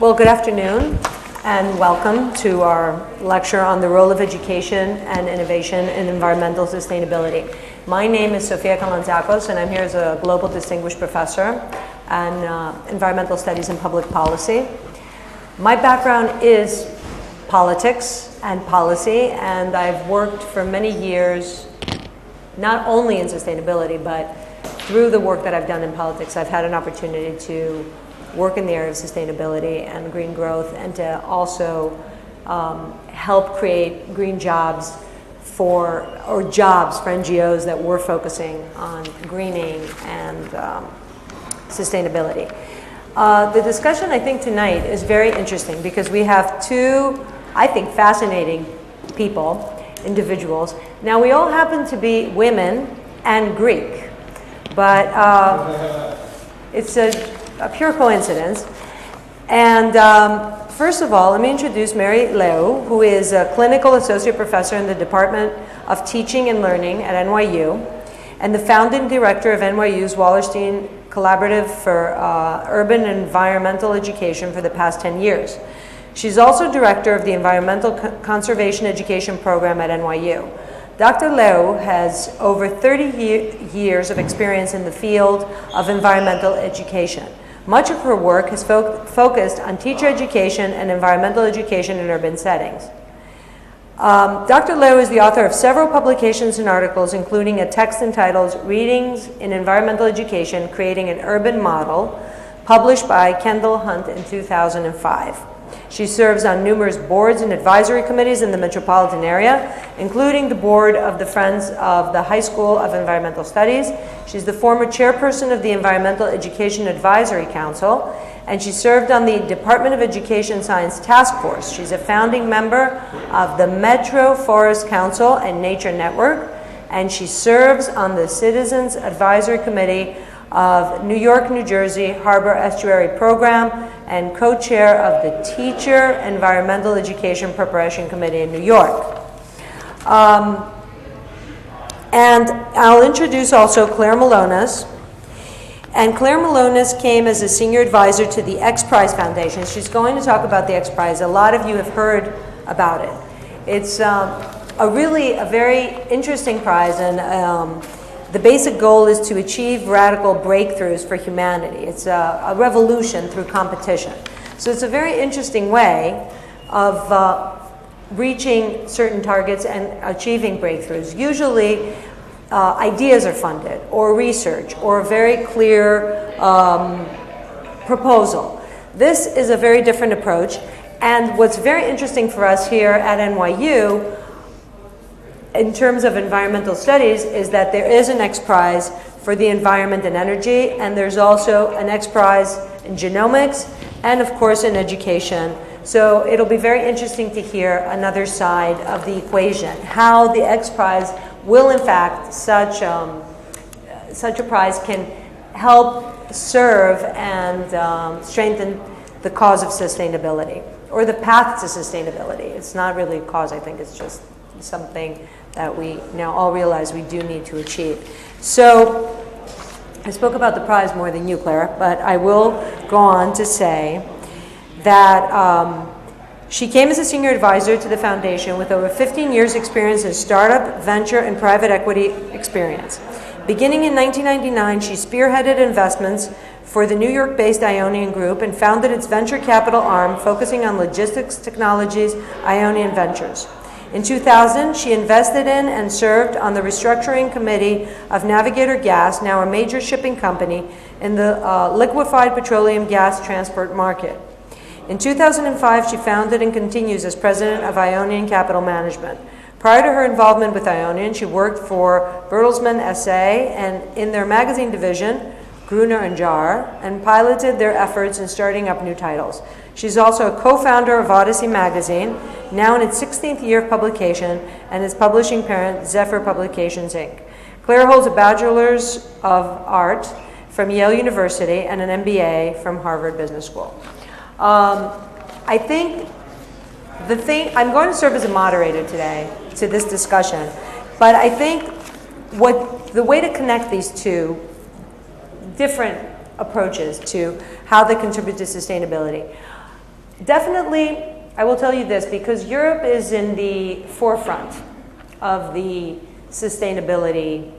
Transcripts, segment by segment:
Well, good afternoon and welcome to our lecture on the role of education and innovation in environmental sustainability. My name is Sophia Kalantzakos and I'm here as a global distinguished professor in environmental studies and public policy. My background is politics and policy, and I've worked for many years not only in sustainability, but through the work that I've done in politics, I've had an opportunity to work in the area of sustainability and green growth, and to also help create green jobs for NGOs that were focusing on greening and sustainability. The discussion, I think, tonight is very interesting because we have two, I think, fascinating individuals. Now, we all happen to be women and Greek, but it's a pure coincidence. And first of all, let me introduce Mary Leou, who is a clinical associate professor in the Department of Teaching and Learning at NYU, and the founding director of NYU's Wallerstein Collaborative for Urban and Environmental Education for the past 10 years. She's also director of the Environmental Conservation Education Program at NYU. Dr. Leou has over 30 years of experience in the field of environmental education. Much of her work has focused on teacher education and environmental education in urban settings. Dr. Leou is the author of several publications and articles, including a text entitled Readings in Environmental Education, Creating an Urban Model, published by Kendall Hunt in 2005. She serves on numerous boards and advisory committees in the metropolitan area, including the board of the Friends of the High School of Environmental Studies. She's the former chairperson of the Environmental Education Advisory Council, and she served on the Department of Education Science Task Force. She's a founding member of the Metro Forest Council and Nature Network, and she serves on the Citizens Advisory Committee of New York, New Jersey Harbor Estuary Program, and co-chair of the Teacher Environmental Education Preparation Committee in New York. And I'll introduce also Clare Milonas. And Clare Milonas came as a senior advisor to the XPrize Foundation. She's going to talk about the XPrize. A lot of you have heard about it. It's a very interesting prize, and the basic goal is to achieve radical breakthroughs for humanity. It's a revolution through competition. So it's a very interesting way of reaching certain targets and achieving breakthroughs. Usually, ideas are funded, or research, or a very clear proposal. This is a very different approach, and what's very interesting for us here at NYU in terms of environmental studies is that there is an XPrize for the environment and energy, and there's also an XPrize in genomics, and of course in education. So it'll be very interesting to hear another side of the equation, how the XPrize will in fact, such a prize can help serve and strengthen the cause of sustainability, or the path to sustainability. It's not really a cause, I think it's just something that we now all realize we do need to achieve. So I spoke about the prize more than you, Clare, but I will go on to say that she came as a senior advisor to the foundation with over 15 years experience in startup, venture, and private equity experience. Beginning in 1999, she spearheaded investments for the New York-based Ionian Group and founded its venture capital arm focusing on logistics technologies, Ionian Ventures. In 2000, she invested in and served on the restructuring committee of Navigator Gas, now a major shipping company in the liquefied petroleum gas transport market. In 2005, she founded and continues as president of Ionian Capital Management. Prior to her involvement with Ionian, she worked for Bertelsmann SA and in their magazine division, Gruner and Jahr, and piloted their efforts in starting up new titles. She's also a co-founder of Odyssey Magazine, now in its 16th year of publication, and its publishing parent, Zephyr Publications, Inc. Clare holds a Bachelor's of Art from Yale University and an MBA from Harvard Business School. I think I'm going to serve as a moderator today to this discussion, but I think the way to connect these two different approaches to how they contribute to sustainability. Definitely, I will tell you this, because Europe is in the forefront of the sustainability,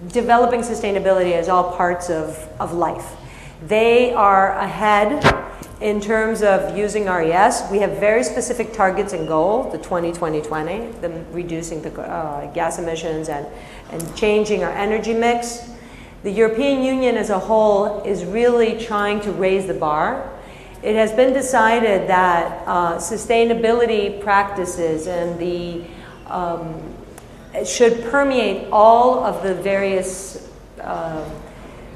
developing sustainability as all parts of life. They are ahead in terms of using RES. We have very specific targets and goals, the 20-20-20, the reducing the gas emissions and changing our energy mix. The European Union as a whole is really trying to raise the bar. It has been decided that sustainability practices and the should permeate all of the various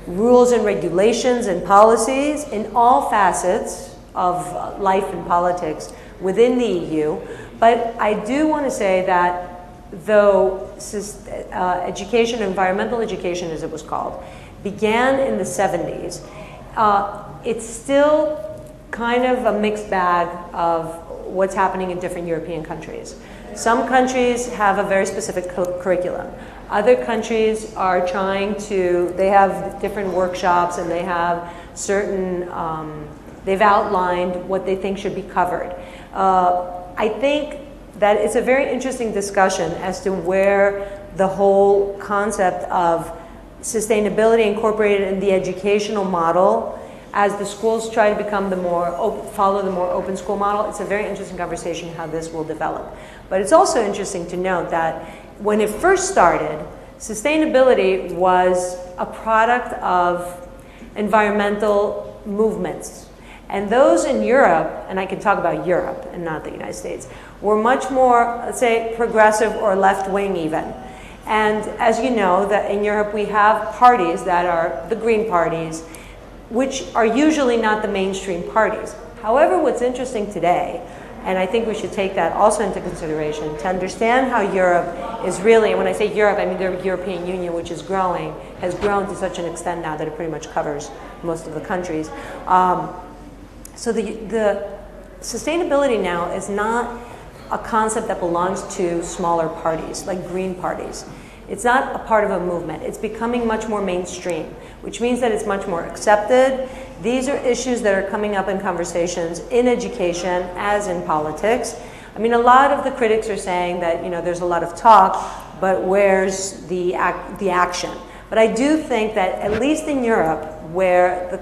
rules and regulations and policies in all facets of life and politics within the EU. But I do want to say that though education, environmental education as it was called, began in the 70s, it's still kind of a mixed bag of what's happening in different European countries. Some countries have a very specific curriculum. Other countries are trying to, they have different workshops and they have certain, they've outlined what they think should be covered. I think that it's a very interesting discussion as to where the whole concept of sustainability incorporated in the educational model as the schools try to become the more follow the more open school model. It's a very interesting conversation how this will develop. But it's also interesting to note that when it first started, sustainability was a product of environmental movements. And those in Europe, and I can talk about Europe and not the United States, were much more, let's say, progressive or left-wing even. And as you know, that in Europe we have parties that are the Green parties, which are usually not the mainstream parties. However, what's interesting today, and I think we should take that also into consideration, to understand how Europe is really, and when I say Europe, I mean the European Union, which is growing, has grown to such an extent now that it pretty much covers most of the countries. So the sustainability now is not a concept that belongs to smaller parties, like Green parties. It's not a part of a movement. It's becoming much more mainstream, which means that it's much more accepted. These are issues that are coming up in conversations in education as in politics. I mean, a lot of the critics are saying that, you know, there's a lot of talk, but where's the action? But I do think that at least in Europe, where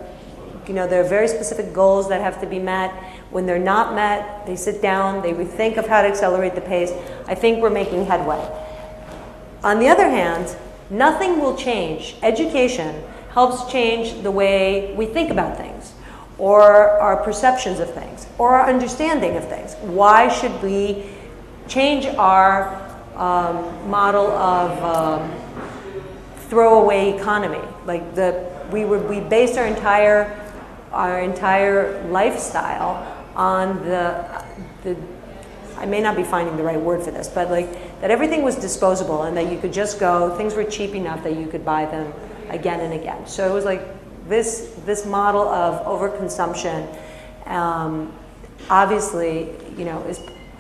there are very specific goals that have to be met. When they're not met, they sit down, they rethink of how to accelerate the pace. I think we're making headway. On the other hand, nothing will change. Education helps change the way we think about things, or our perceptions of things, or our understanding of things. Why should we change our model of throwaway economy? Like we based our entire lifestyle on the I may not be finding the right word for this, but like that everything was disposable and that you could just go, things were cheap enough that you could buy them again and again. So it was like this model of overconsumption obviously,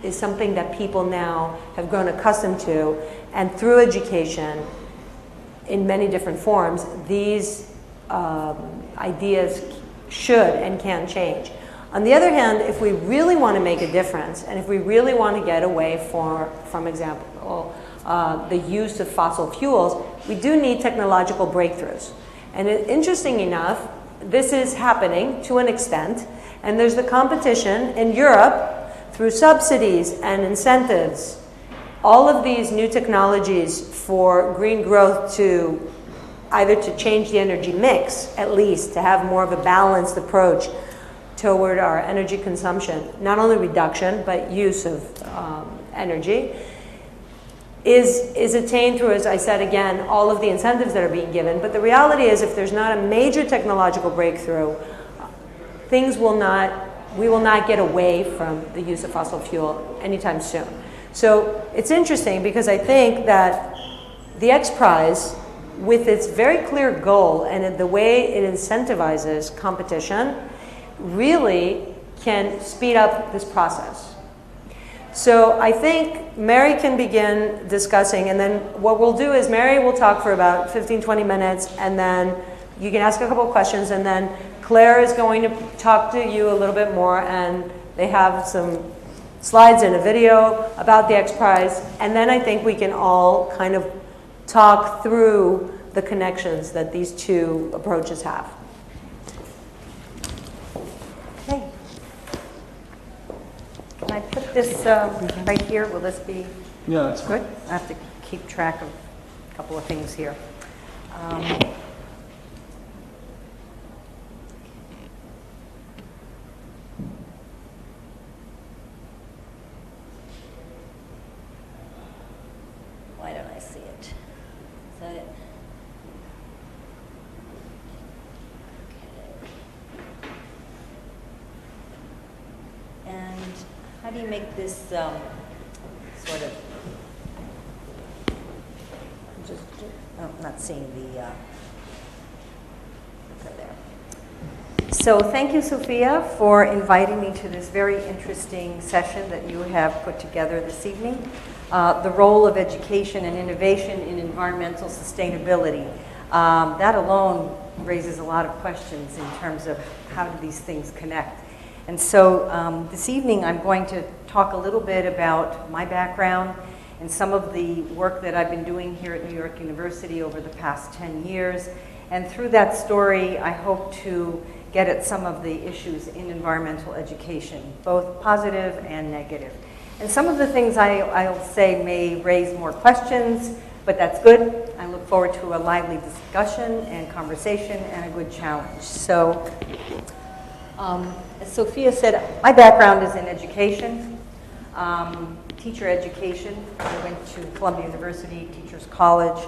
is something that people now have grown accustomed to, and through education in many different forms, these ideas should and can change. On the other hand, if we really want to make a difference, and if we really want to get away from example, the use of fossil fuels, we do need technological breakthroughs. And interesting enough, this is happening to an extent, and there's the competition in Europe through subsidies and incentives. All of these new technologies for green growth to either to change the energy mix, at least to have more of a balanced approach toward our energy consumption, not only reduction, but use of energy, is attained through, as I said again, all of the incentives that are being given. But the reality is, if there's not a major technological breakthrough, we will not get away from the use of fossil fuel anytime soon. So it's interesting because I think that the XPrize, with its very clear goal and the way it incentivizes competition, really can speed up this process. So I think Mary can begin discussing, and then what we'll do is Mary will talk for about 15-20 minutes, and then you can ask a couple of questions, and then Clare is going to talk to you a little bit more, and they have some slides and a video about the XPrize, and then I think we can all kind of talk through the connections that these two approaches have. Okay. Can I put this right here? Will this be that's good? I have to keep track of a couple of things here. Why don't I see it? Is that it? Okay. And how do you make this sort of, I'm not seeing the, okay, there. So thank you, Sophia, for inviting me to this very interesting session that you have put together this evening. The role of education and innovation in environmental sustainability. That alone raises a lot of questions in terms of how do these things connect. And so this evening I'm going to talk a little bit about my background and some of the work that I've been doing here at New York University over the past 10 years. And through that story, I hope to get at some of the issues in environmental education, both positive and negative. And some of the things I'll say may raise more questions, but that's good. I look forward to a lively discussion and conversation and a good challenge. So, as Sophia said, my background is in education, teacher education. I went to Columbia University, Teachers College,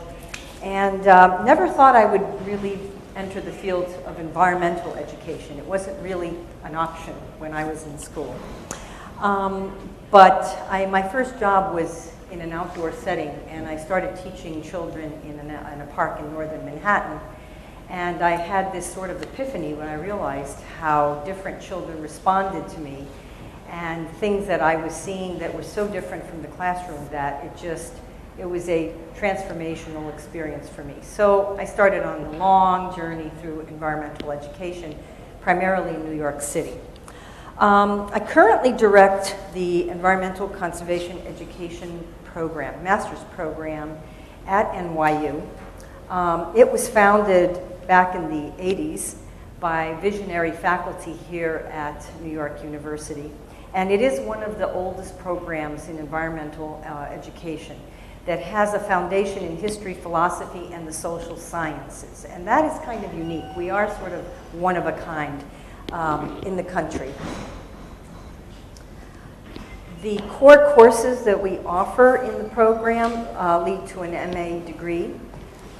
and never thought I would really enter the field of environmental education. It wasn't really an option when I was in school. But my first job was in an outdoor setting, and I started teaching children in a park in northern Manhattan. And I had this sort of epiphany when I realized how different children responded to me and things that I was seeing that were so different from the classroom that it was a transformational experience for me. So I started on a long journey through environmental education, primarily in New York City. I currently direct the Environmental Conservation Education Program, Master's Program at NYU. It was founded back in the 80s by visionary faculty here at New York University. And it is one of the oldest programs in environmental education that has a foundation in history, philosophy, and the social sciences. And that is kind of unique. We are sort of one of a kind in the country. The core courses that we offer in the program lead to an MA degree.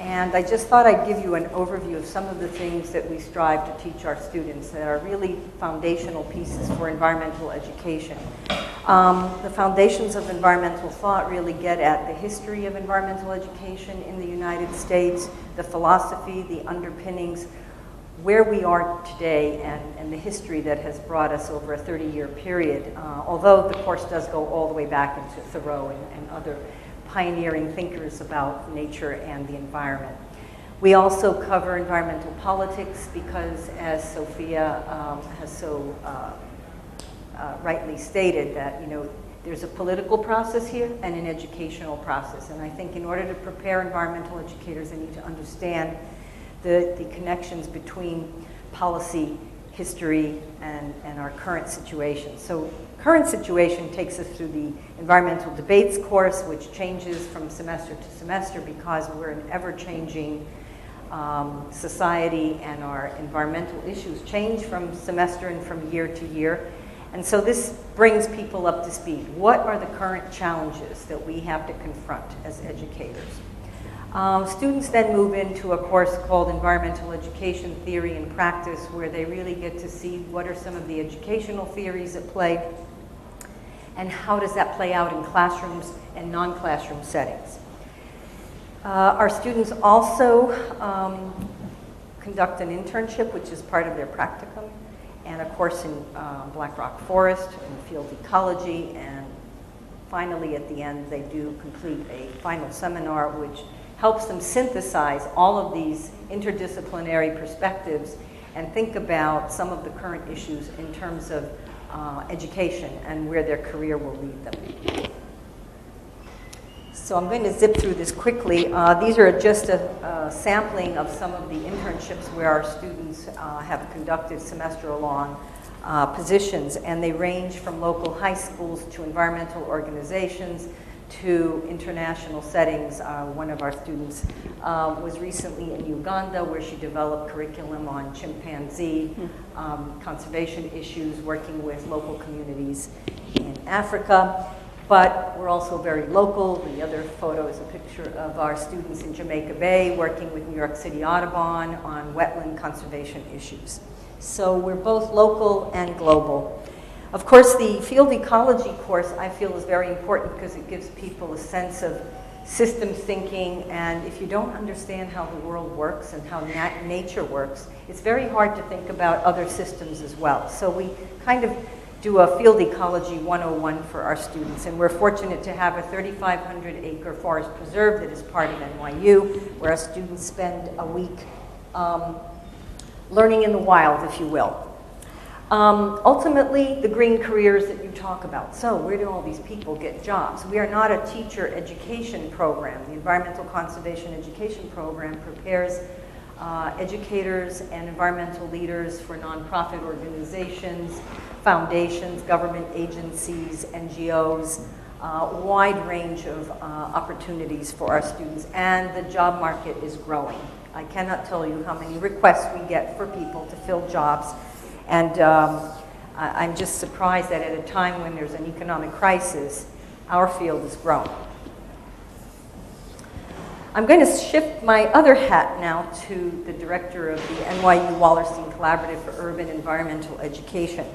And I just thought I'd give you an overview of some of the things that we strive to teach our students that are really foundational pieces for environmental education. The foundations of environmental thought really get at the history of environmental education in the United States, the philosophy, the underpinnings, where we are today, and the history that has brought us over a 30-year period, although the course does go all the way back into Thoreau and other pioneering thinkers about nature and the environment. We also cover environmental politics because, as Sophia has so rightly stated, that there's a political process here and an educational process. And I think in order to prepare environmental educators, they need to understand the connections between policy, history, and our current situation. So current situation takes us through the environmental debates course, which changes from semester to semester because we're an ever-changing society, and our environmental issues change from semester and from year to year. And so this brings people up to speed. What are the current challenges that we have to confront as educators? Students then move into a course called Environmental Education Theory and Practice, where they really get to see what are some of the educational theories at play and how does that play out in classrooms and non-classroom settings. Our students also conduct an internship, which is part of their practicum, and a course in Black Rock Forest and field ecology, and finally at the end they do complete a final seminar which helps them synthesize all of these interdisciplinary perspectives and think about some of the current issues in terms of education and where their career will lead them. So I'm going to zip through this quickly. These are just a sampling of some of the internships where our students have conducted semester-long positions, and they range from local high schools to environmental organizations to international settings. One of our students was recently in Uganda, where she developed curriculum on chimpanzee conservation issues, working with local communities in Africa. But we're also very local. The other photo is a picture of our students in Jamaica Bay working with New York City Audubon on wetland conservation issues. So we're both local and global. Of course, the field ecology course I feel is very important because it gives people a sense of systems thinking, and if you don't understand how the world works and how nature works, it's very hard to think about other systems as well. So we kind of do a field ecology 101 for our students, and we're fortunate to have a 3,500-acre forest preserve that is part of NYU, where our students spend a week learning in the wild, if you will. Ultimately, the green careers that you talk about. So where do all these people get jobs? We are not a teacher education program. The Environmental Conservation Education Program prepares educators and environmental leaders for nonprofit organizations, foundations, government agencies, NGOs, wide range of opportunities for our students, and the job market is growing. I cannot tell you how many requests we get for people to fill jobs, and I'm just surprised that at a time when there's an economic crisis, our field is growing. I'm going to shift my other hat now to the director of the NYU Wallerstein Collaborative for Urban Environmental Education.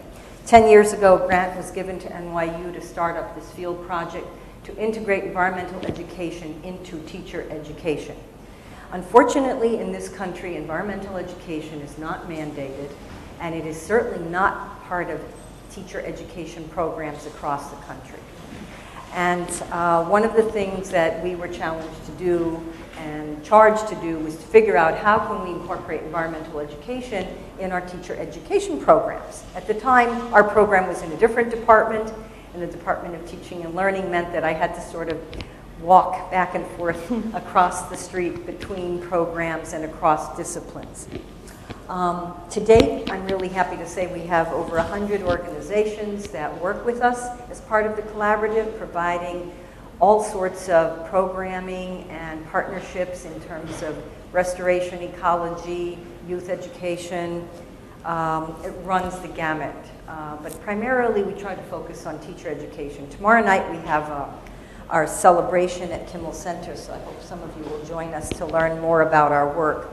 10 years ago, a grant was given to NYU to start up this field project to integrate environmental education into teacher education. Unfortunately, in this country, environmental education is not mandated, and it is certainly not part of teacher education programs across the country. And one of the things that we were challenged to do and charged to do was to figure out how can we incorporate environmental education in our teacher education programs. At the time, our program was in a different department, and the Department of Teaching and Learning meant that I had to sort of walk back and forth across the street between programs and across disciplines. To date, I'm really happy to say we have over 100 organizations that work with us as part of the collaborative, providing all sorts of programming and partnerships in terms of restoration, ecology, youth education. It runs the gamut. But primarily, we try to focus on teacher education. Tomorrow night, we have our celebration at Kimmel Center, so I hope some of you will join us to learn more about our work.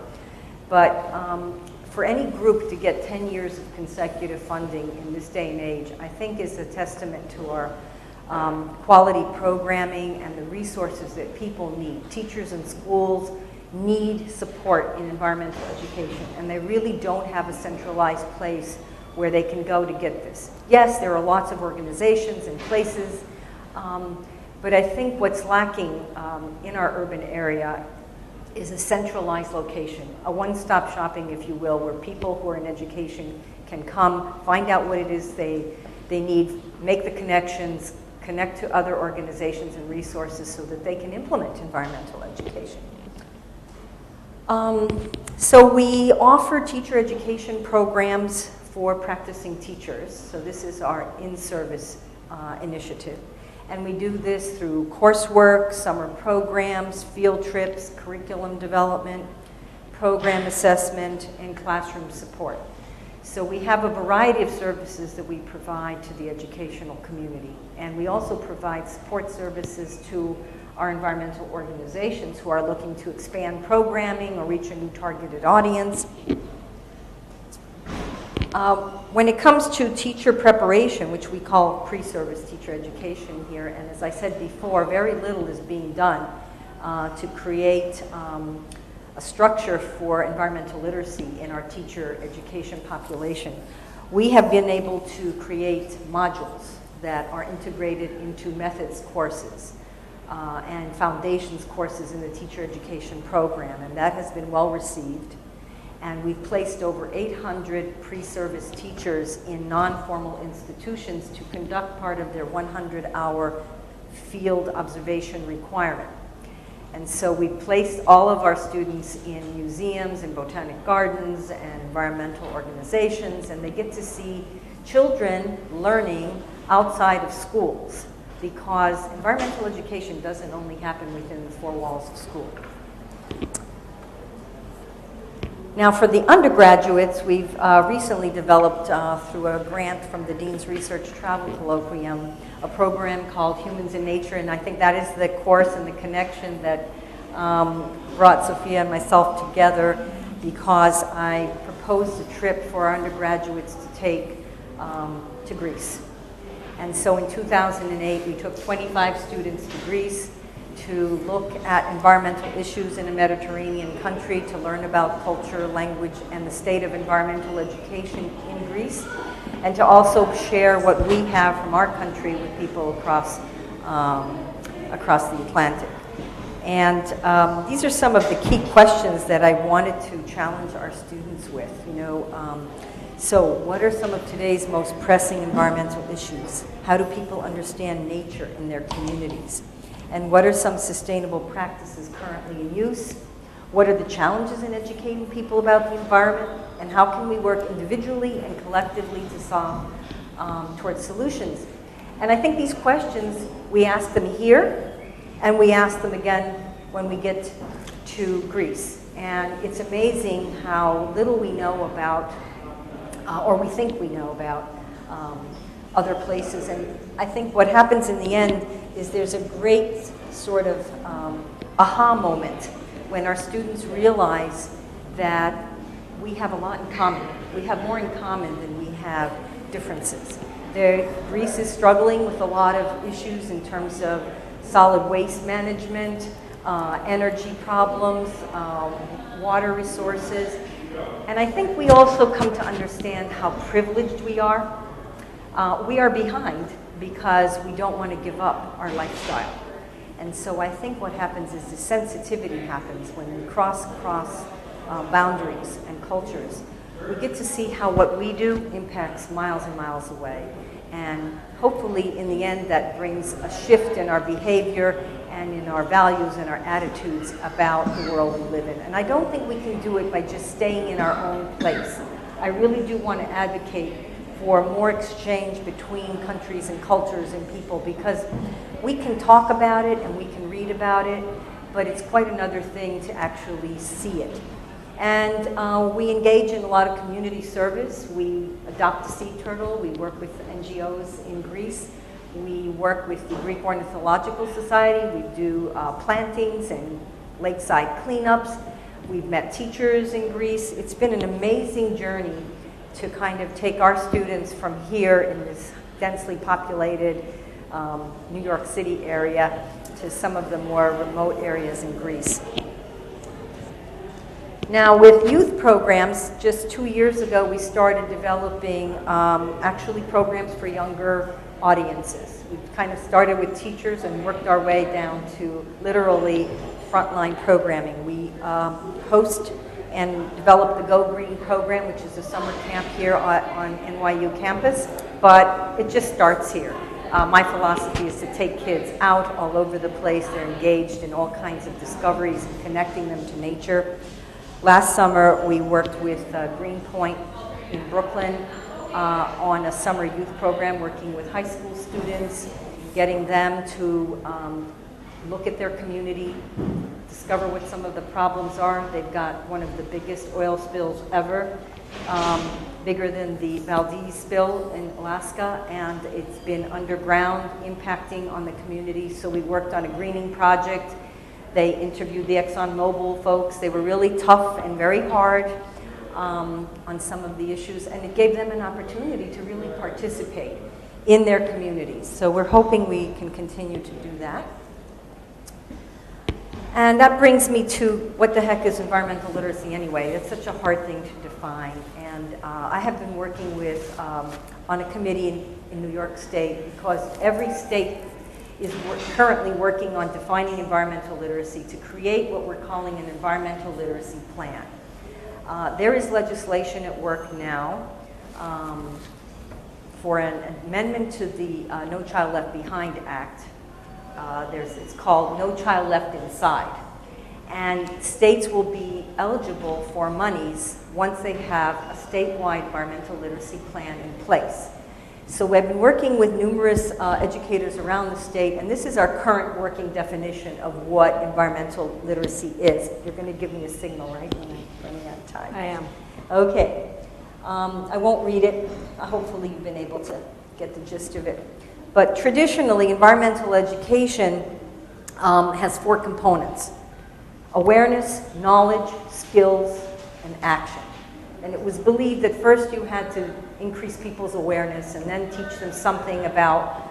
But for any group to get 10 years of consecutive funding in this day and age, I think is a testament to our quality programming and the resources that people need. Teachers and schools need support in environmental education, and they really don't have a centralized place where they can go to get this. Yes, there are lots of organizations and places, but I think what's lacking in our urban area is a centralized location, a one-stop shopping, if you will, where people who are in education can come, find out what it is they need, make the connections, connect to other organizations and resources so that they can implement environmental education. So we offer teacher education programs for practicing teachers. So this is our in-service initiative. And we do this through coursework, summer programs, field trips, curriculum development, program assessment, and classroom support. So we have a variety of services that we provide to the educational community. And we also provide support services to our environmental organizations who are looking to expand programming or reach a new targeted audience. When it comes to teacher preparation, which we call PreService teacher education here, and as I said before, very little is being done to create a structure for environmental literacy in our teacher education population. We have been able to create modules that are integrated into methods courses. and foundations courses in the teacher education program, and that has been well received. And we've placed over 800 pre-service teachers in non-formal institutions to conduct part of their 100-hour field observation requirement. And so we placed all of our students in museums and botanic gardens and environmental organizations, and they get to see children learning outside of schools, because environmental education doesn't only happen within the four walls of school. Now for the undergraduates, we've recently developed through a grant from the Dean's Research Travel Colloquium a program called Humans in Nature, and I think that is the course and the connection that brought Sophia and myself together, because I proposed a trip for our undergraduates to take to Greece. And so in 2008, we took 25 students to Greece to look at environmental issues in a Mediterranean country, to learn about culture, language, and the state of environmental education in Greece, and to also share what we have from our country with people across the Atlantic. And these are some of the key questions that I wanted to challenge our students with. So what are some of today's most pressing environmental issues? How do people understand nature in their communities? And what are some sustainable practices currently in use? What are the challenges in educating people about the environment? And how can we work individually and collectively to solve towards solutions? And I think these questions, we ask them here, and we ask them again when we get to Greece. And it's amazing how little we know about, or we think we know about, other places. And I think what happens in the end is there's a great sort of aha moment when our students realize that we have a lot in common. We have more in common than we have differences. Greece is struggling with a lot of issues in terms of solid waste management, energy problems, water resources. And I think we also come to understand how privileged we are. We are behind because we don't want to give up our lifestyle. And so I think what happens is the sensitivity happens when we cross boundaries and cultures. We get to see how what we do impacts miles and miles away. And hopefully in the end that brings a shift in our behavior and in our values and our attitudes about the world we live in. And I don't think we can do it by just staying in our own place. I really do want to advocate for more exchange between countries and cultures and people, because we can talk about it and we can read about it, but it's quite another thing to actually see it. And we engage in a lot of community service. We adopt a sea turtle. We work with NGOs in Greece. We work with the Greek Ornithological Society. We do plantings and lakeside cleanups. We've met teachers in Greece. It's been an amazing journey to kind of take our students from here in this densely populated New York City area to some of the more remote areas in Greece. Now with youth programs, just 2 years ago we started developing actually programs for younger audiences. We kind of started with teachers and worked our way down to literally frontline programming. We host and develop the Go Green program, which is a summer camp here on NYU campus, but it just starts here. My philosophy is to take kids out all over the place. They're engaged in all kinds of discoveries and connecting them to nature. Last summer, we worked with Greenpoint in Brooklyn on a summer youth program, working with high school students, getting them to look at their community, discover what some of the problems are. They've got one of the biggest oil spills ever, bigger than the Valdez spill in Alaska, and it's been underground, impacting on the community. So we worked on a greening project. They interviewed the ExxonMobil folks. They were really tough and very hard on some of the issues, and it gave them an opportunity to really participate in their communities. So we're hoping we can continue to do that. And that brings me to what the heck is environmental literacy anyway? It's such a hard thing to define. And I have been working with on a committee in New York State, because every state is currently working on defining environmental literacy to create what we're calling an environmental literacy plan. There is legislation at work now for an amendment to the No Child Left Behind Act. It's called No Child Left Inside. And states will be eligible for monies once they have a statewide environmental literacy plan in place. So we've been working with numerous educators around the state, and this is our current working definition of what environmental literacy is. You're going to give me a signal, right, when I'm running out of time? I am. Okay. I won't read it. Hopefully you've been able to get the gist of it. But traditionally, environmental education has 4 components: awareness, knowledge, skills, and action. And it was believed that first you had to increase people's awareness and then teach them something about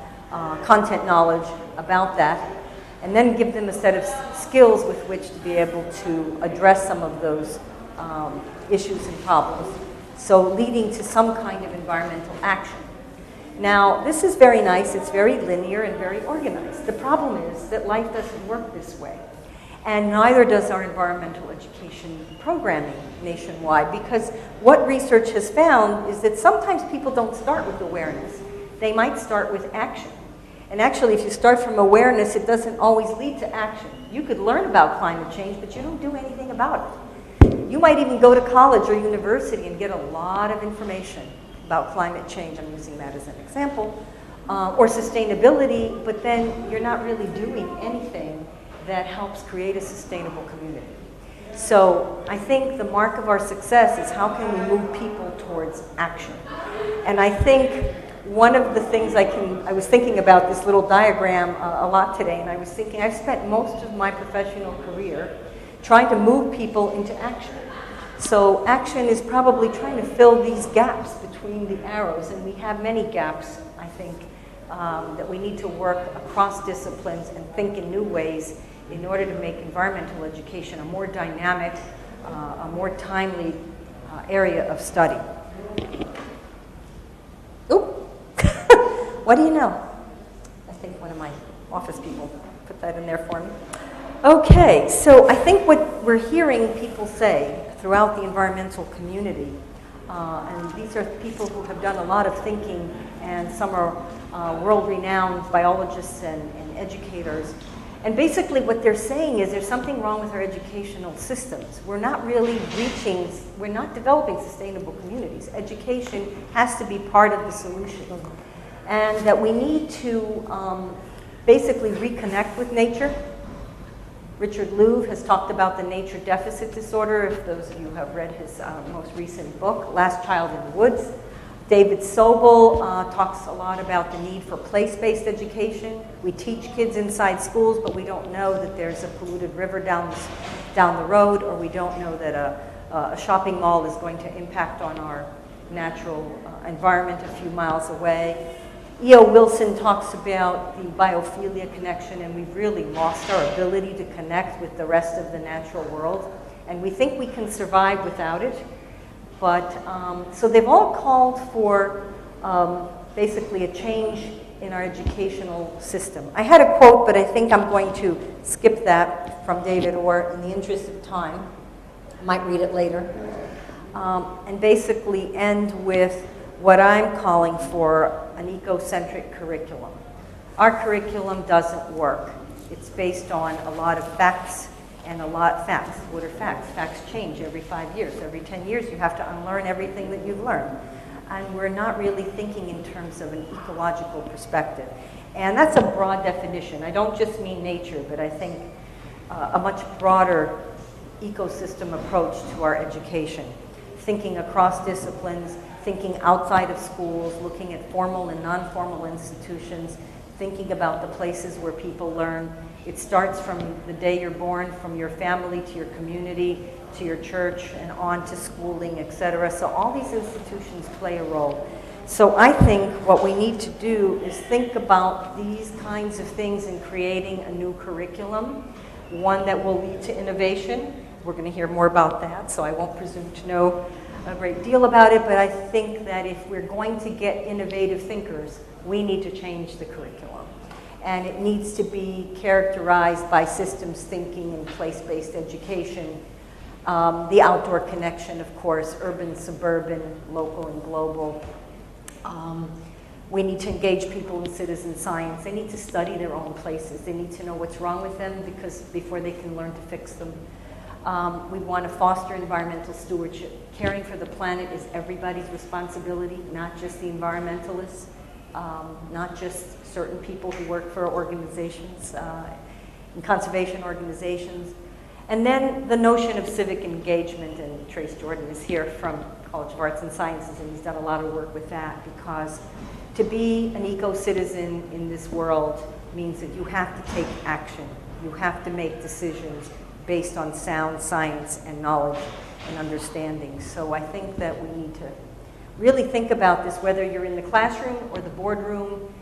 content knowledge about that, and then give them a set of skills with which to be able to address some of those issues and problems, so leading to some kind of environmental action. Now, this is very nice, it's very linear and very organized. The problem is that life doesn't work this way. And neither does our environmental education programming nationwide, because what research has found is that sometimes people don't start with awareness. They might start with action. And actually, if you start from awareness, it doesn't always lead to action. You could learn about climate change, but you don't do anything about it. You might even go to college or university and get a lot of information about climate change. I'm using that as an example. Or sustainability, but then you're not really doing anything that helps create a sustainable community. So I think the mark of our success is how can we move people towards action. And I think one of the things I was thinking about this little diagram a lot today, and I was thinking I've spent most of my professional career trying to move people into action. So action is probably trying to fill these gaps between the arrows, and we have many gaps, I think, that we need to work across disciplines and think in new ways in order to make environmental education a more dynamic, a more timely area of study. Oop! What do you know? I think one of my office people put that in there for me. Okay, so I think what we're hearing people say throughout the environmental community, and these are people who have done a lot of thinking, and some are world-renowned biologists and educators. And basically what they're saying is there's something wrong with our educational systems. We're not developing sustainable communities. Education has to be part of the solution. And that we need to basically reconnect with nature. Richard Leou has talked about the nature deficit disorder, if those of you have read his most recent book, Last Child in the Woods. David Sobel talks a lot about the need for place-based education. We teach kids inside schools, but we don't know that there's a polluted river down the road, or we don't know that a shopping mall is going to impact on our natural environment a few miles away. E.O. Wilson talks about the biophilia connection, and we've really lost our ability to connect with the rest of the natural world. And we think we can survive without it. But, so they've all called for basically a change in our educational system. I had a quote, but I think I'm going to skip that from David Orr in the interest of time. I might read it later. And basically end with what I'm calling for an egocentric curriculum. Our curriculum doesn't work. It's based on a lot of facts. And facts. What are facts? Facts change every 5 years. Every 10 years you have to unlearn everything that you've learned. And we're not really thinking in terms of an ecological perspective. And that's a broad definition. I don't just mean nature, but I think a much broader ecosystem approach to our education. Thinking across disciplines, thinking outside of schools, looking at formal and non-formal institutions, thinking about the places where people learn. It starts from the day you're born, from your family to your community, to your church, and on to schooling, etc. So all these institutions play a role. So I think what we need to do is think about these kinds of things in creating a new curriculum, one that will lead to innovation. We're going to hear more about that, so I won't presume to know a great deal about it, but I think that if we're going to get innovative thinkers, we need to change the curriculum. and it needs to be characterized by systems thinking and place-based education. The outdoor connection, of course, urban, suburban, local, and global. We need to engage people in citizen science. They need to study their own places. They need to know what's wrong with them before they can learn to fix them. We want to foster environmental stewardship. Caring for the planet is everybody's responsibility, not just the environmentalists, not just certain people who work for organizations, and conservation organizations. And then the notion of civic engagement, and Trace Jordan is here from College of Arts and Sciences, and he's done a lot of work with that, because to be an eco-citizen in this world means that you have to take action. You have to make decisions based on sound science and knowledge and understanding. So I think that we need to really think about this, whether you're in the classroom or the boardroom.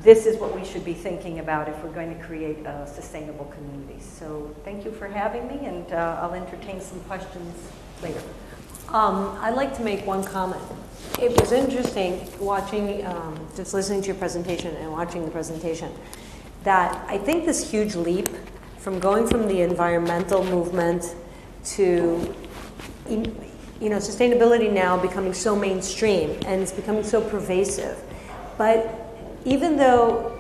This is what we should be thinking about if we're going to create a sustainable community. So thank you for having me, and I'll entertain some questions later. I'd like to make one comment. It was interesting watching, just listening to your presentation and watching the presentation, that I think this huge leap from going from the environmental movement to, sustainability now becoming so mainstream and it's becoming so pervasive. But even though,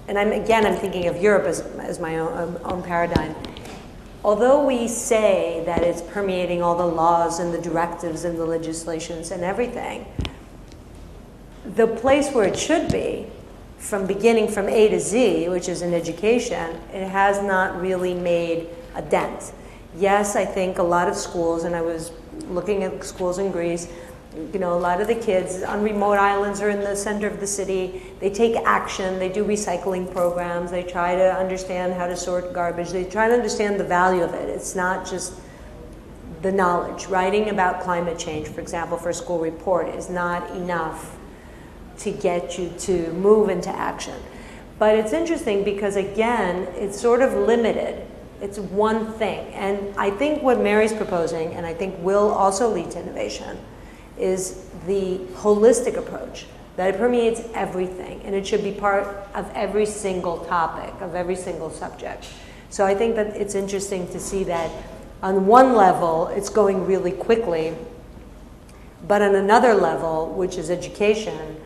and I'm thinking of Europe as my own paradigm, although we say that it's permeating all the laws and the directives and the legislations and everything, the place where it should be, from beginning from A to Z, which is in education, it has not really made a dent. Yes, I think a lot of schools, and I was looking at schools in Greece, a lot of the kids on remote islands or in the center of the city, they take action, they do recycling programs, they try to understand how to sort garbage, they try to understand the value of it. It's not just the knowledge. Writing about climate change, for example, for a school report is not enough to get you to move into action. But it's interesting because, again, it's sort of limited. It's one thing. And I think what Mary's proposing, and I think will also lead to innovation, is the holistic approach, that it permeates everything, and it should be part of every single topic, of every single subject. So I think that it's interesting to see that on one level, it's going really quickly, but on another level, which is education,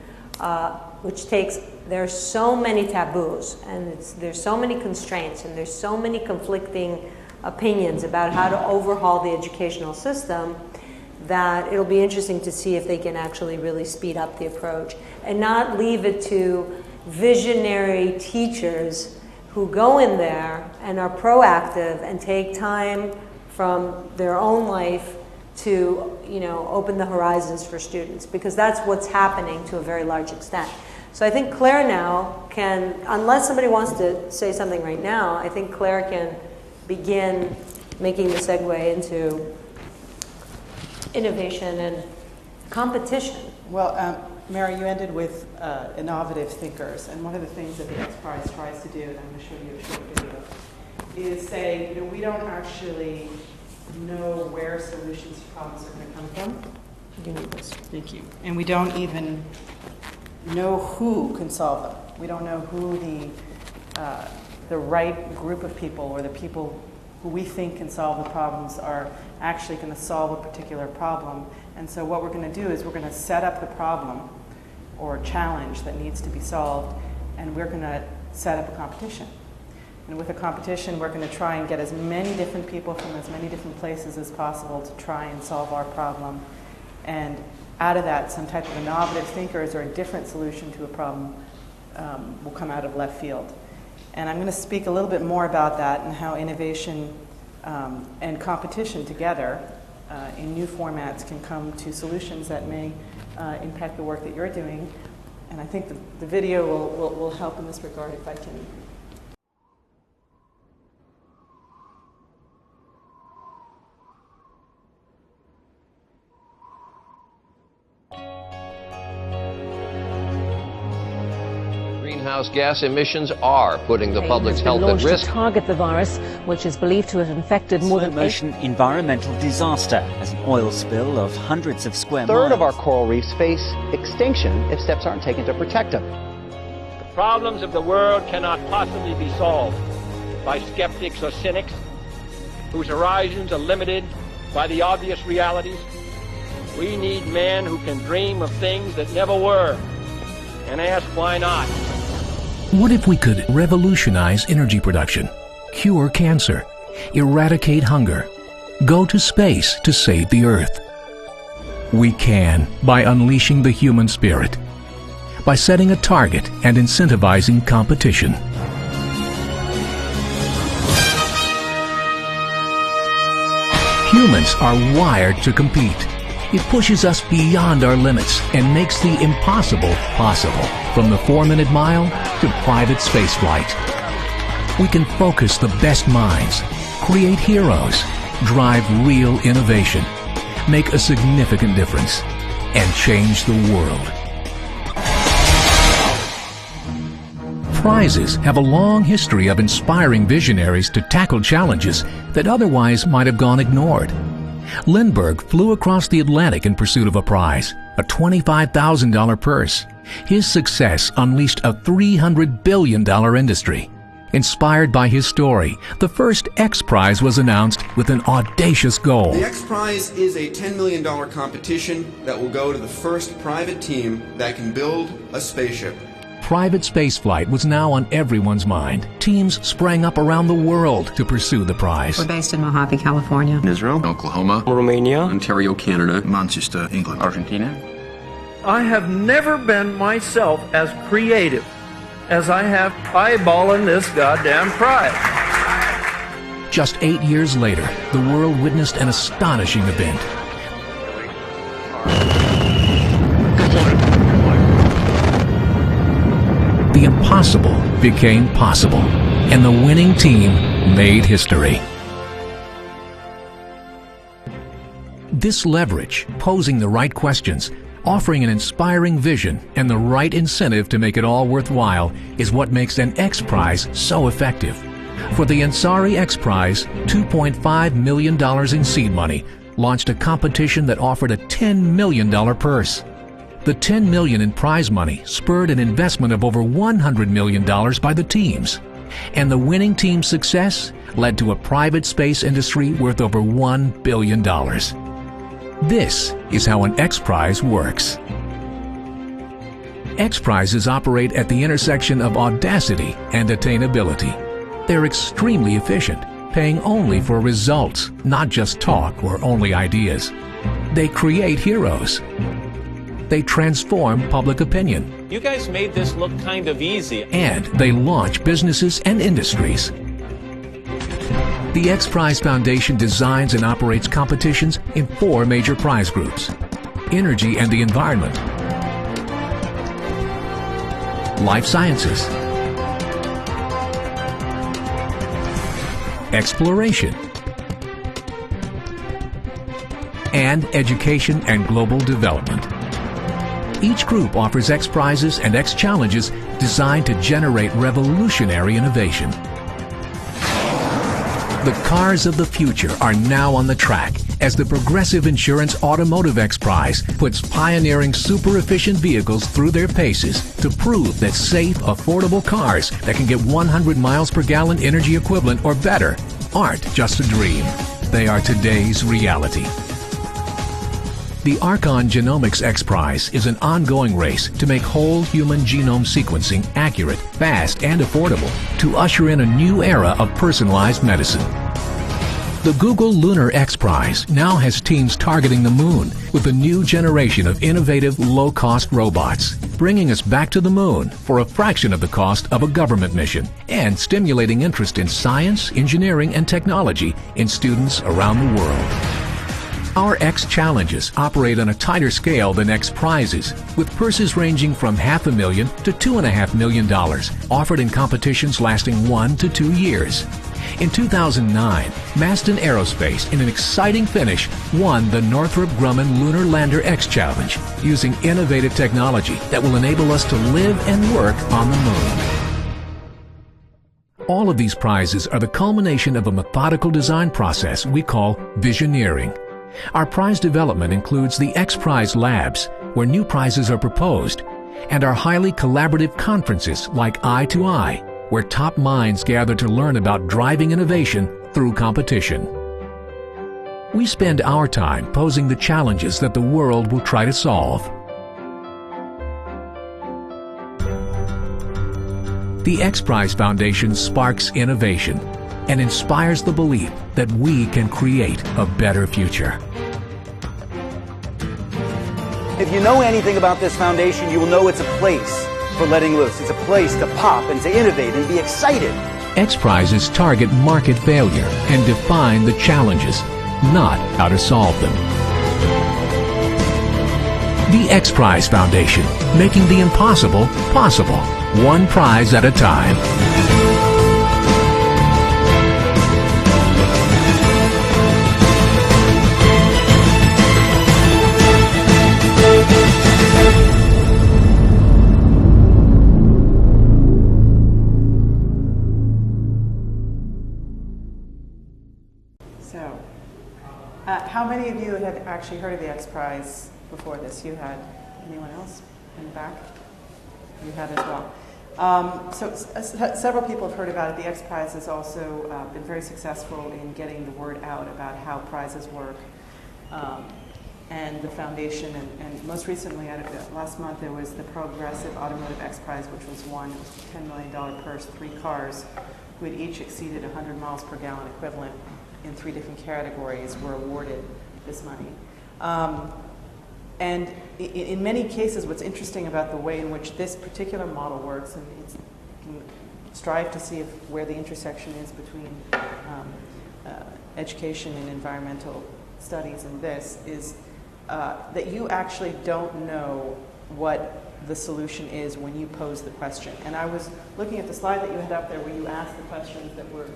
there's so many taboos, and there's so many constraints, and there's so many conflicting opinions about how to overhaul the educational system, that it'll be interesting to see if they can actually really speed up the approach and not leave it to visionary teachers who go in there and are proactive and take time from their own life to open the horizons for students, because that's what's happening to a very large extent. So I think Clare now can, unless somebody wants to say something right now, I think Clare can begin making the segue into innovation and competition. Well, Mary, you ended with innovative thinkers, and one of the things that the XPrize tries to do, and I'm going to show you a short video, is say, we don't actually know where solutions to problems are going to come from. You need this. Thank you. And we don't even know who can solve them. We don't know who the right group of people, or the people who we think can solve the problems, are actually going to solve a particular problem. And so what we're going to do is we're going to set up the problem or challenge that needs to be solved, and we're going to set up a competition. And with a competition, we're going to try and get as many different people from as many different places as possible to try and solve our problem. And out of that, some type of innovative thinkers or a different solution to a problem will come out of left field. And I'm going to speak a little bit more about that and how innovation and competition together in new formats can come to solutions that may impact the work that you're doing. And I think the video will help in this regard if I can. Greenhouse gas emissions are putting the public's health at risk. To target the virus, which is believed to have infected more than slow-motion environmental disaster as an oil spill of hundreds of square miles. A third of our coral reefs face extinction if steps aren't taken to protect them. problems of the world cannot possibly be solved by skeptics or cynics whose horizons are limited by the obvious realities. We need men who can dream of things that never were and ask why not. What if we could revolutionize energy production, cure cancer, eradicate hunger, go to space to save the Earth? We can by unleashing the human spirit, by setting a target and incentivizing competition. Humans are wired to compete. It pushes us beyond our limits and makes the impossible possible, from the 4-minute mile to private spaceflight. We can focus the best minds, create heroes, drive real innovation, make a significant difference, and change the world. Prizes have a long history of inspiring visionaries to tackle challenges that otherwise might have gone ignored. Lindbergh flew across the Atlantic in pursuit of a prize, a $25,000 purse. His success unleashed a $300 billion industry. Inspired by his story, the first XPrize was announced with an audacious goal. The XPrize is a $10 million competition that will go to the first private team that can build a spaceship. Private spaceflight was now on everyone's mind. Teams sprang up around the world to pursue the prize. We're based in Mojave, California. Israel, Oklahoma, Romania, Ontario, Canada, Manchester, England, Argentina. I have never been myself as creative as I have eyeballing this goddamn prize. Just 8 years later, the world witnessed an astonishing event. The impossible became possible, and the winning team made history. This leverage, posing the right questions, offering an inspiring vision, and the right incentive to make it all worthwhile is what makes an XPrize so effective. For the Ansari XPrize, $2.5 million in seed money launched a competition that offered a $10 million purse. The $10 million in prize money spurred an investment of over $100 million by the teams. And the winning team's success led to a private space industry worth over $1 billion. This is how an XPrize works. XPrizes operate at the intersection of audacity and attainability. They're extremely efficient, paying only for results, not just talk or only ideas. They create heroes. They transform public opinion. You guys made this look kind of easy. And they launch businesses and industries. The XPrize Foundation designs and operates competitions in 4 major prize groups: energy and the environment, life sciences, exploration, and education and global development. Each group offers XPrizes and X-Challenges designed to generate revolutionary innovation. The cars of the future are now on the track as the Progressive Insurance Automotive XPrize puts pioneering super-efficient vehicles through their paces to prove that safe, affordable cars that can get 100 miles per gallon energy equivalent or better aren't just a dream. They are today's reality. The Archon Genomics XPrize is an ongoing race to make whole human genome sequencing accurate, fast, and affordable to usher in a new era of personalized medicine. The Google Lunar XPrize now has teams targeting the moon with a new generation of innovative, low-cost robots, bringing us back to the moon for a fraction of the cost of a government mission and stimulating interest in science, engineering, and technology in students around the world. Our X-Challenges operate on a tighter scale than X-Prizes, with purses ranging from $500,000 to $2.5 million, offered in competitions lasting 1 to 2 years. In 2009, Maston Aerospace, in an exciting finish, won the Northrop Grumman Lunar Lander X-Challenge, using innovative technology that will enable us to live and work on the moon. All of these prizes are the culmination of a methodical design process we call visioneering. Our prize development includes the XPrize Labs, where new prizes are proposed, and our highly collaborative conferences like Eye to Eye, where top minds gather to learn about driving innovation through competition. We spend our time posing the challenges that the world will try to solve. The XPrize Foundation sparks innovation and inspires the belief that we can create a better future. If you know anything about this foundation, you will know it's a place for letting loose. It's a place to pop and to innovate and be excited. XPrizes target market failure and define the challenges, not how to solve them. The XPrize Foundation, making the impossible possible, one prize at a time. So, how many of you had actually heard of the XPrize before this? You had. Anyone else in the back? You had as well. Several people have heard about it. The XPrize has also been very successful in getting the word out about how prizes work, and the foundation. And most recently, last month, there was the Progressive Automotive XPrize, which was won. It was a $10 million purse. 3 cars who had each exceeded 100 miles per gallon equivalent in 3 different categories were awarded this money. And in many cases, what's interesting about the way in which this particular model works, and it's, you can strive to see where the intersection is between education and environmental studies and this, is that you actually don't know what the solution is when you pose the question. And I was looking at the slide that you had up there where you asked the questions that were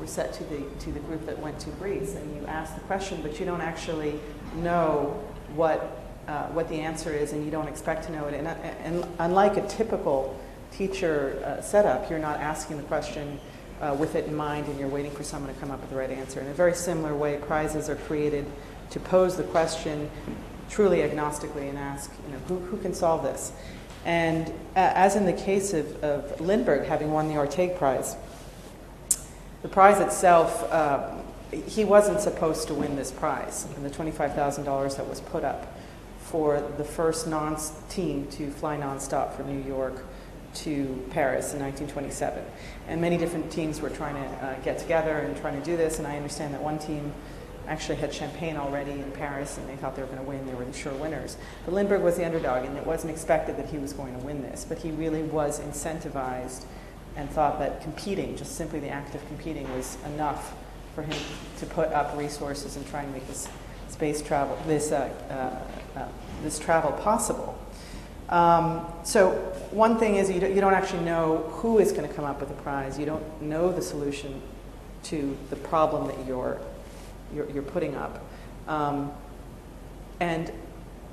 set to the group that went to Greece, and you ask the question, but you don't actually know what the answer is, and you don't expect to know it. And unlike a typical teacher setup, you're not asking the question with it in mind, and you're waiting for someone to come up with the right answer. In a very similar way, prizes are created to pose the question truly agnostically and ask, who can solve this? And as in the case of Lindbergh having won the Orteig Prize, the prize itself, he wasn't supposed to win this prize, and the $25,000 that was put up for the first team to fly nonstop from New York to Paris in 1927. And many different teams were trying to get together and trying to do this, and I understand that one team actually had champagne already in Paris, and they thought they were going to win. They were the sure winners. But Lindbergh was the underdog, and it wasn't expected that he was going to win this, but he really was incentivized and thought that competing, just simply the act of competing, was enough for him to put up resources and try and make this space travel, this travel possible. So one thing is you don't actually know who is going to come up with a prize. You don't know the solution to the problem that you're putting up, and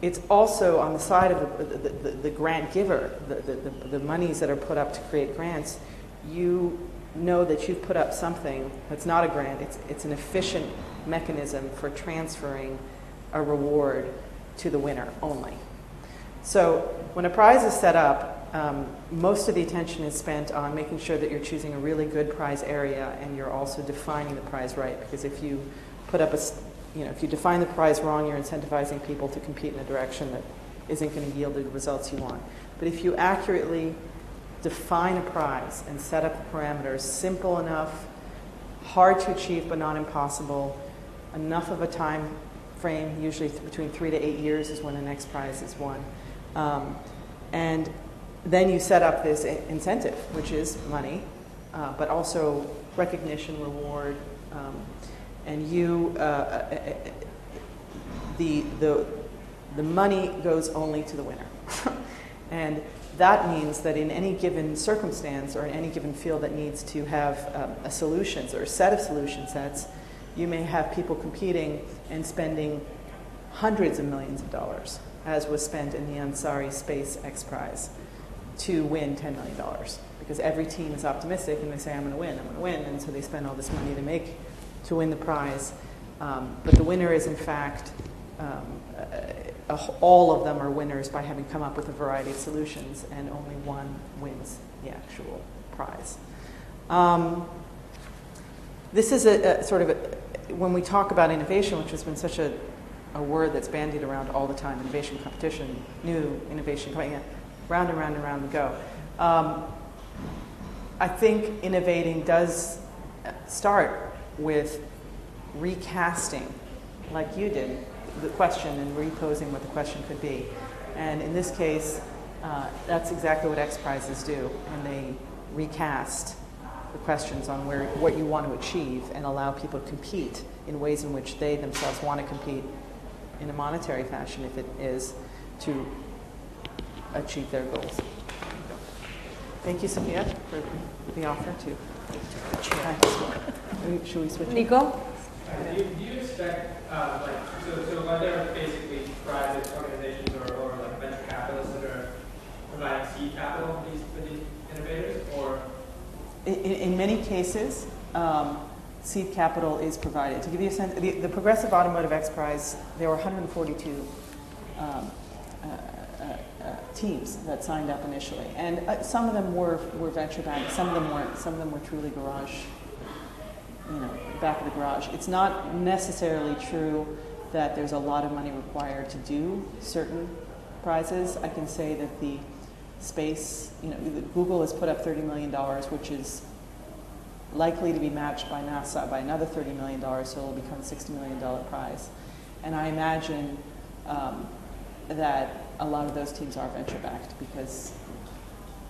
it's also on the side of the grant giver, the monies that are put up to create grants. You know that you've put up something that's not a grant. It's an efficient mechanism for transferring a reward to the winner only. So when a prize is set up, most of the attention is spent on making sure that you're choosing a really good prize area, and you're also defining the prize right. Because if you put up if you define the prize wrong, you're incentivizing people to compete in a direction that isn't going to yield the results you want. But if you accurately define a prize and set up the parameters, simple enough, hard to achieve but not impossible, enough of a time frame, usually between 3 to 8 years is when the next prize is won. And then you set up this incentive, which is money, but also recognition, reward, and the money goes only to the winner. And that means that in any given circumstance or in any given field that needs to have a solutions or a set of solution sets, you may have people competing and spending hundreds of millions of dollars, as was spent in the Ansari Space XPrize, to win $10 million. Because every team is optimistic and they say, I'm going to win, and so they spend all this money to win the prize. But the winner is, in fact, all of them are winners by having come up with a variety of solutions, and only one wins the actual prize. This is a sort of when we talk about innovation, which has been such a word that's bandied around all the time, innovation competition, new innovation coming in, round and round and round we go. I think innovating does start with recasting, like you did, the question and reposing what the question could be. And in this case, that's exactly what XPrizes do, and they recast the questions on what you want to achieve and allow people to compete in ways in which they themselves want to compete in a monetary fashion, if it is, to achieve their goals. Thank you, Sophia, for the offer to. Should we switch? Nico? Do you expect, so are there basically private organizations or like venture capitalists that are providing seed capital for these innovators, or? In many cases, seed capital is provided. To give you a sense, the Progressive Automotive XPrize, there were 142 teams that signed up initially, and some of them were venture backed, some of them weren't. Some of them were truly garage, back of the garage. It's not necessarily true that there's a lot of money required to do certain prizes. I can say that the space, Google has put up $30 million, which is likely to be matched by NASA by another $30 million, so it'll become a $60 million prize. And I imagine that a lot of those teams are venture-backed because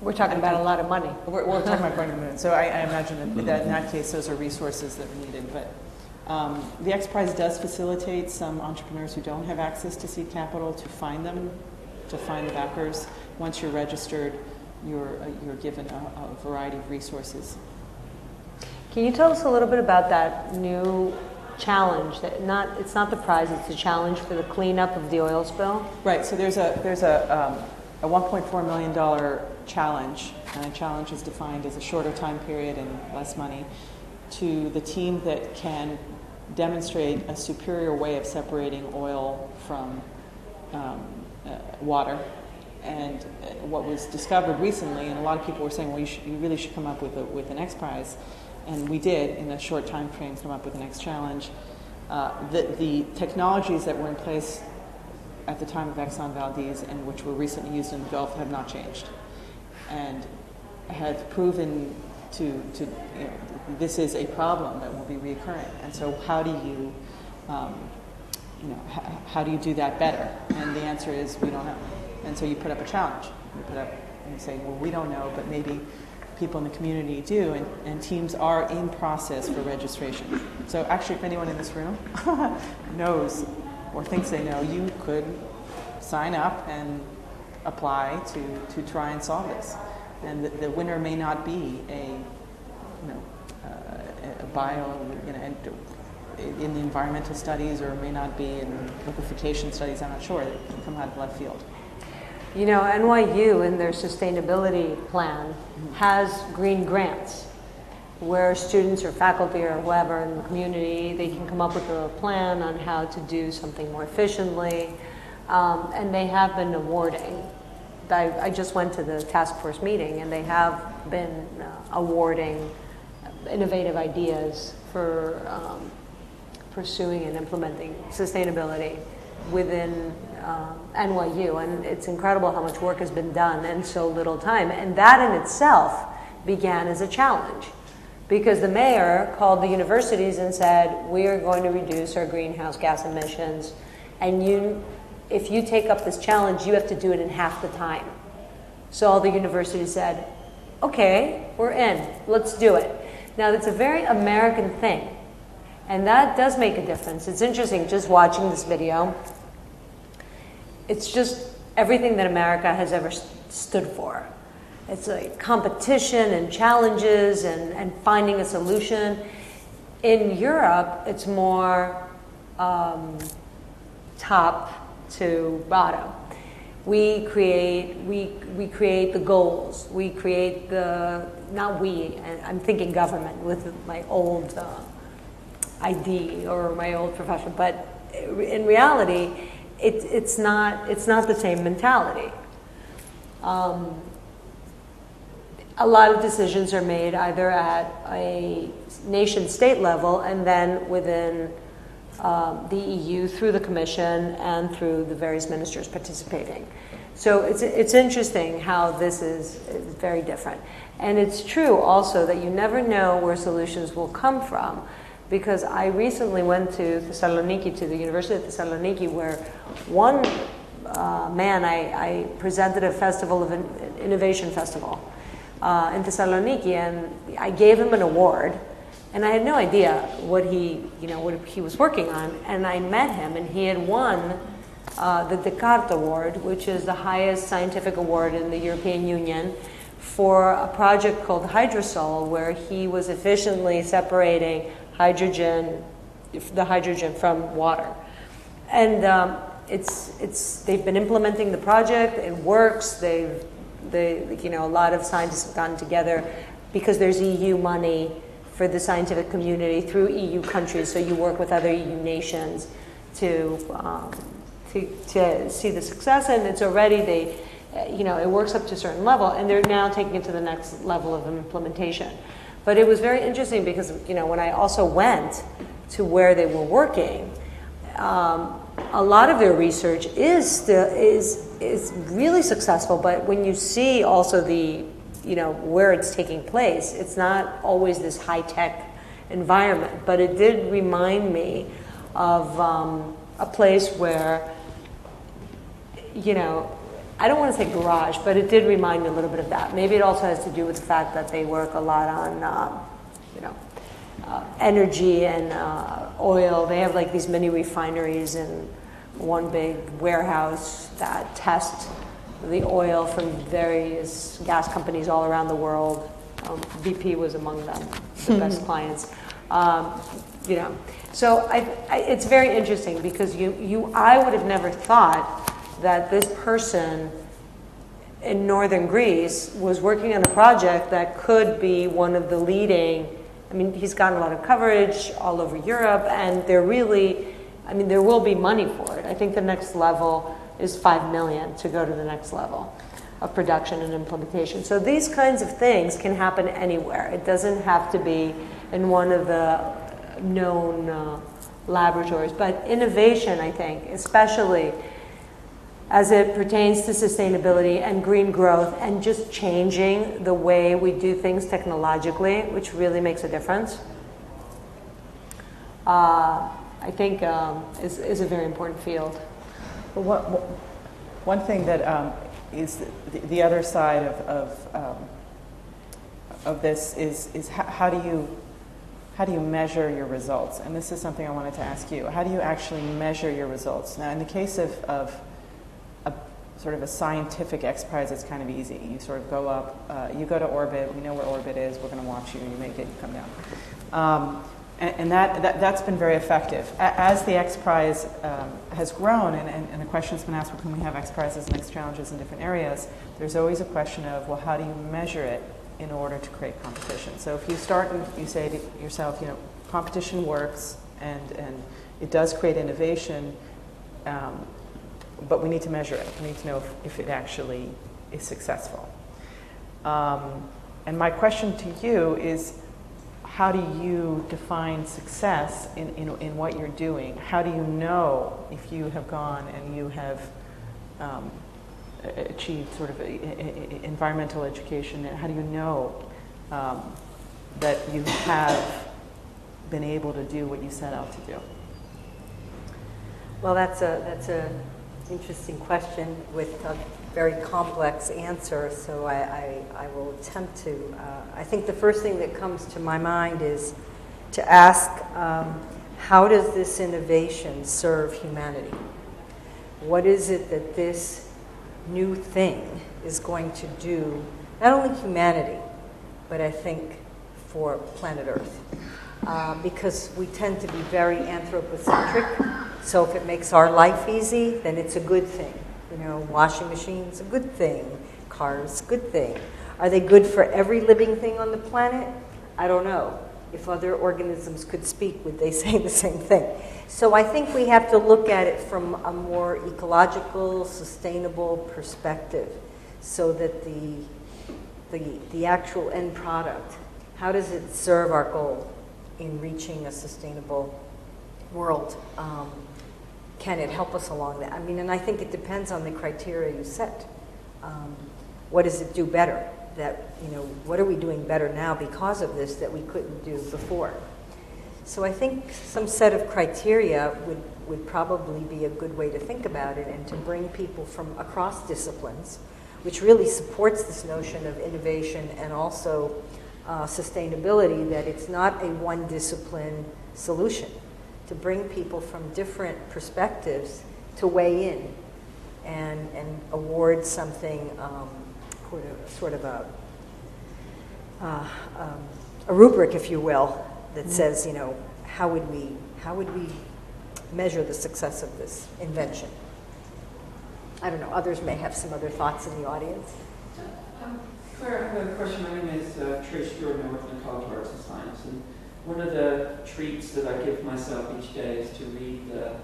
we're talking about a lot of money. We're talking about going to the moon. So I imagine that in that case, those are resources that are needed. But the XPrize does facilitate some entrepreneurs who don't have access to seed capital to find them, to find the backers. Once you're registered, you're given a variety of resources. Can you tell us a little bit about that new challenge? It's not the prize; it's the challenge for the cleanup of the oil spill. Right. So there's a $1.4 million challenge, and a challenge is defined as a shorter time period and less money, to the team that can demonstrate a superior way of separating oil from water. And what was discovered recently, and a lot of people were saying, well, you really should come up with an XPrize, and we did in a short time frame come up with an X challenge. The technologies that were in place at the time of Exxon Valdez and which were recently used in the Gulf have not changed, and have proven to this is a problem that will be reoccurring. And so how do you how do you do that better? And the answer is we don't know. And so you put up a challenge. You say, well, we don't know, but maybe people in the community do, and teams are in process for registration. So actually, if anyone in this room knows or thinks they know, you could sign up and apply to try and solve this. And the winner may not be a bio, in the environmental studies, or may not be in liquefaction studies. I'm not sure. They can come out of left field. NYU in their sustainability plan has green grants where students or faculty or whoever in the community, they can come up with a plan on how to do something more efficiently, and they have been awarding. I just went to the task force meeting, and they have been awarding innovative ideas for pursuing and implementing sustainability within NYU, and it's incredible how much work has been done in so little time. And that in itself began as a challenge, because the mayor called the universities and said, we are going to reduce our greenhouse gas emissions, and if you take up this challenge, you have to do it in half the time. So all the universities said, okay, we're in, let's do it. Now that's a very American thing, and that does make a difference. It's interesting just watching this video. It's just everything that America has ever stood for. It's like competition and challenges and finding a solution. In Europe, it's more top to bottom. We create the goals. We create I'm thinking government with my old ID or my old profession, but in reality, it's not the same mentality. A lot of decisions are made either at a nation-state level and then within the EU through the Commission and through the various ministers participating. So it's interesting how this is very different. And it's true also that you never know where solutions will come from, because I recently went to Thessaloniki, to the University of Thessaloniki, where one man, I presented a festival of an innovation festival in Thessaloniki, and I gave him an award, and I had no idea what he was working on, and I met him, and he had won the Descartes Award, which is the highest scientific award in the European Union, for a project called Hydrosol, where he was efficiently separating the hydrogen from water. And they've been implementing the project. It works. A lot of scientists have gotten together because there's EU money for the scientific community through EU countries. So you work with other EU nations to see the success, and it's already it works up to a certain level, and they're now taking it to the next level of implementation. But it was very interesting because when I also went to where they were working, a lot of their research is really successful. But when you see also where it's taking place, it's not always this high-tech environment. But it did remind me of a place where I don't want to say garage, but it did remind me a little bit of that. Maybe it also has to do with the fact that they work a lot on, energy and oil. They have like these mini refineries in one big warehouse that test the oil from various gas companies all around the world. BP was among them, the best clients. So it's very interesting because I would have never thought that this person in northern Greece was working on a project that could be one of the leading. He's gotten a lot of coverage all over Europe, and there will be money for it. I think the next level is 5 million to go to the next level of production and implementation. So these kinds of things can happen anywhere. It doesn't have to be in one of the known laboratories. But innovation, I think, especially as it pertains to sustainability and green growth and just changing the way we do things technologically, which really makes a difference, I think is a very important field. Well, one thing that is the other side of this is how do you measure your results? And this is something I wanted to ask you. How do you actually measure your results? Now, in the case of sort of a scientific XPrize, it's kind of easy. You sort of go up, you go to orbit, we know where orbit is, we're going to watch you, you make it, you come down. And that's been very effective. As the XPrize has grown, and the question's been asked, well, can we have XPrizes and X challenges in different areas, there's always a question of, well, how do you measure it in order to create competition? So if you start and you say to yourself, competition works, and it does create innovation, but we need to measure it. We need to know if it actually is successful. And my question to you is, how do you define success in what you're doing? How do you know if you have gone and you have achieved sort of environmental education? How do you know that you have been able to do what you set out to do? Well, that's a interesting question with a very complex answer, so I will attempt to. I think the first thing that comes to my mind is to ask, how does this innovation serve humanity? What is it that this new thing is going to do, not only humanity, but I think for planet Earth? Because we tend to be very anthropocentric. So if it makes our life easy, then it's a good thing. Washing machines, a good thing. Cars, good thing. Are they good for every living thing on the planet? I don't know. if other organisms could speak, would they say the same thing? So I think we have to look at it from a more ecological, sustainable perspective, so that the actual end product, how does it serve our goal in reaching a sustainable world? Can it help us along that? I mean, and I think it depends on the criteria you set. What does it do better? What are we doing better now because of this that we couldn't do before? So I think some set of criteria would probably be a good way to think about it, and to bring people from across disciplines, which really supports this notion of innovation and also sustainability, that it's not a one discipline solution. To bring people from different perspectives to weigh in and award something, sort of a rubric, if you will, that says, how would we measure the success of this invention? I don't know. Others may have some other thoughts in the audience. Claire, I have a question. My name is Trey Stewart, and I work in the College of Arts and Science. And one of the treats that I give myself each day is to read the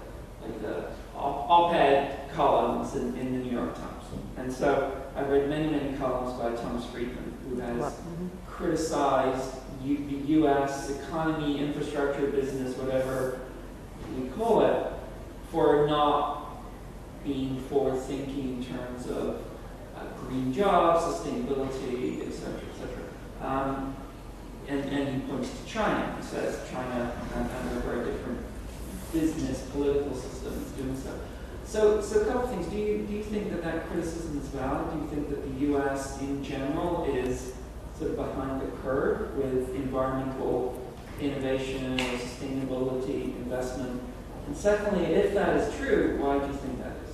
op-ed columns in the New York Times. And so I've read many, many columns by Thomas Friedman, who has criticized the U.S. economy, infrastructure, business, whatever we call it, for not being forward-thinking in terms of green jobs, sustainability, et cetera, et cetera. And he points to China. He says China and a very different business, political system is doing so. So a couple of things. Do you think that criticism is valid? Do you think that the U.S. in general is sort of behind the curve with environmental innovation or sustainability investment? And secondly, if that is true, why do you think that is?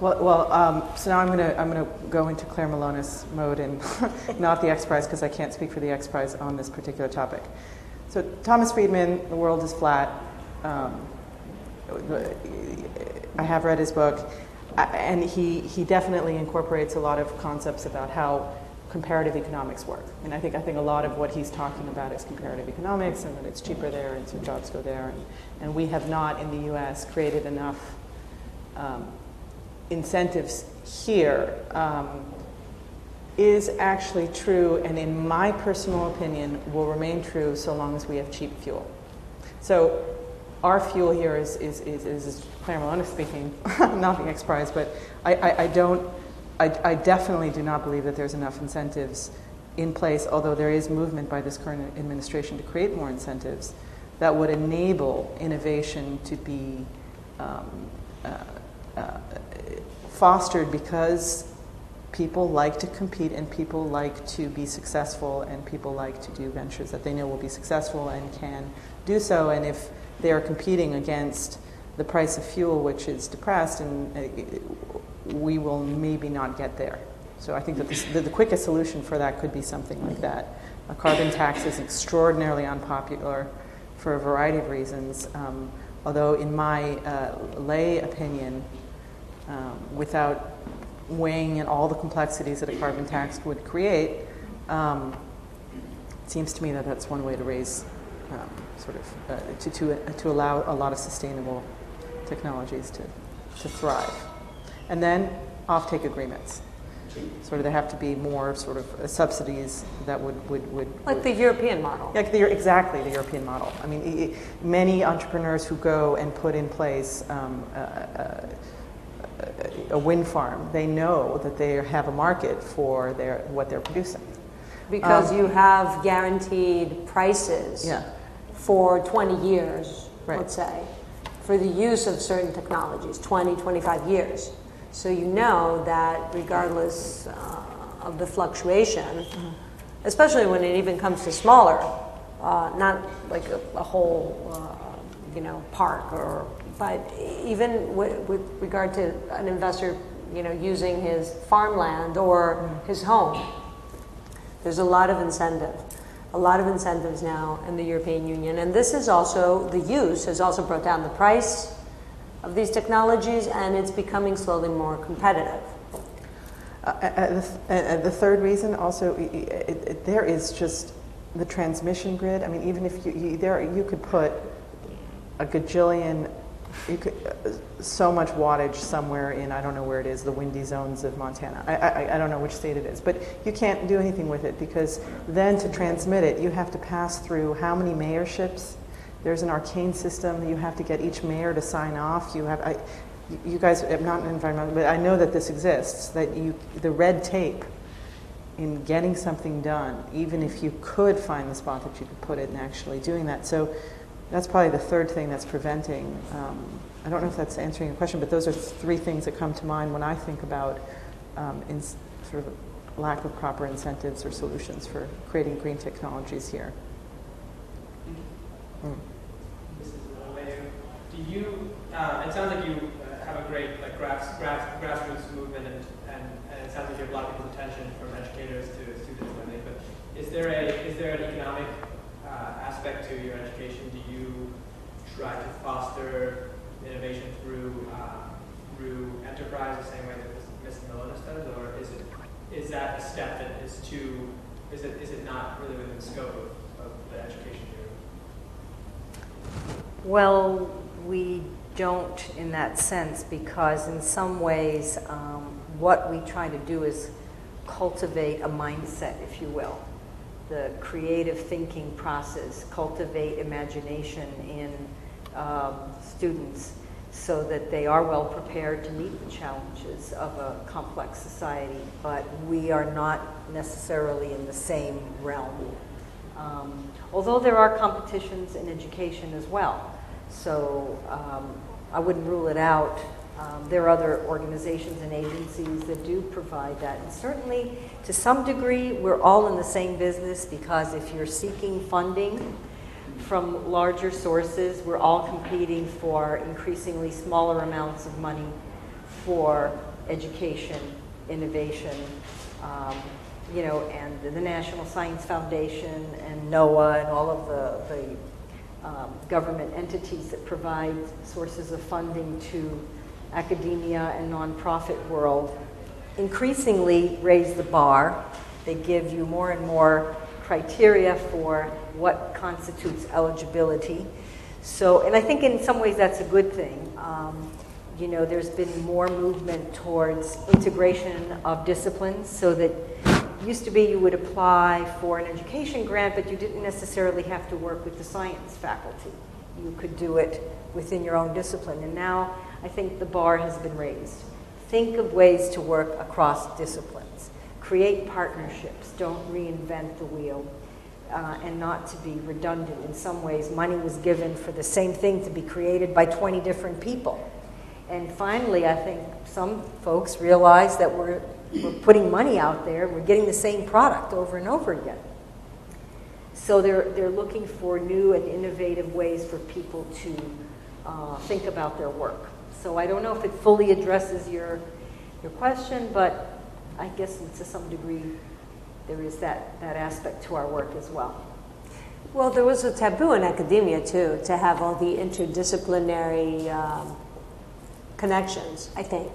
So now I'm going to go into Clare Milonas mode and not the XPrize, because I can't speak for the XPrize on this particular topic. So Thomas Friedman, The World is Flat. I have read his book, and he definitely incorporates a lot of concepts about how comparative economics work. And I think a lot of what he's talking about is comparative economics, and that it's cheaper there, and so jobs go there. And we have not, in the U.S., created enough incentives here, is actually true, and in my personal opinion, will remain true so long as we have cheap fuel. So our fuel here is Clare Milonas speaking, not the XPrize, but I definitely do not believe that there's enough incentives in place, although there is movement by this current administration to create more incentives that would enable innovation to be fostered, because people like to compete, and people like to be successful, and people like to do ventures that they know will be successful and can do so. And if they are competing against the price of fuel, which is depressed, and we will maybe not get there. So I think that the quickest solution for that could be something like that. A carbon tax is extraordinarily unpopular for a variety of reasons, although in my lay opinion, without weighing in all the complexities that a carbon tax would create, it seems to me that that's one way to raise to allow a lot of sustainable technologies to thrive. And then offtake agreements. There have to be more subsidies that would like the European model. Yeah, exactly, the European model. I mean, many entrepreneurs who go and put in place a wind farm, they know that they have a market for what they're producing. Because you have guaranteed prices for 20 years, let's say, for the use of certain technologies, 20, 25 years. So you know that regardless of the fluctuation, especially when it even comes to smaller, not like a whole, park, but even with regard to an investor, using his farmland or his home, there's a lot of incentives now in the European Union, and this is also, the use has also brought down the price of these technologies, and it's becoming slowly more competitive. The third reason also, there is just the transmission grid. I mean, even if you could put a gajillion, so much wattage somewhere in, I don't know where it is, the windy zones of Montana. I don't know which state it is, but you can't do anything with it, because then to transmit it, you have to pass through how many mayorships. There's an arcane system that you have to get each mayor to sign off. You guys, I'm not an environmental, but I know that this exists, that the red tape in getting something done, even if you could find the spot that you could put it and actually doing that. So that's probably the third thing that's preventing. I don't know if that's answering your question, but those are three things that come to mind when I think about sort of lack of proper incentives or solutions for creating green technologies here. This is Leou. Do you? It sounds like you have a great grassroots movement, and it sounds like you have a lot of people's attention, from educators to students, I think. But is there an economic aspect to your education? Do you try to foster innovation through enterprise the same way that Ms. Milonas does, or is that a step that is too? Is it not really within the scope of the education here? Well, we don't in that sense, because in some ways what we try to do is cultivate a mindset, if you will. The creative thinking process, cultivate imagination in students so that they are well prepared to meet the challenges of a complex society, but we are not necessarily in the same realm. Although there are competitions in education as well, so I wouldn't rule it out. There are other organizations and agencies that do provide that. And certainly, to some degree, we're all in the same business, because if you're seeking funding from larger sources, we're all competing for increasingly smaller amounts of money for education, innovation, and the National Science Foundation and NOAA and all of the government entities that provide sources of funding to academia and nonprofit world increasingly raise the bar. They give you more and more criteria for what constitutes eligibility. So, and I think in some ways that's a good thing. There's been more movement towards integration of disciplines, so that it used to be you would apply for an education grant, but you didn't necessarily have to work with the science faculty. You could do it within your own discipline. And now I think the bar has been raised. Think of ways to work across disciplines. Create partnerships. Don't reinvent the wheel. And not to be redundant. In some ways, money was given for the same thing to be created by 20 different people. And finally, I think some folks realize that we're putting money out there, we're getting the same product over and over again. So they're looking for new and innovative ways for people to think about their work. So I don't know if it fully addresses your question, but I guess to some degree there is that aspect to our work as well. Well, there was a taboo in academia, too, to have all the interdisciplinary connections, I think,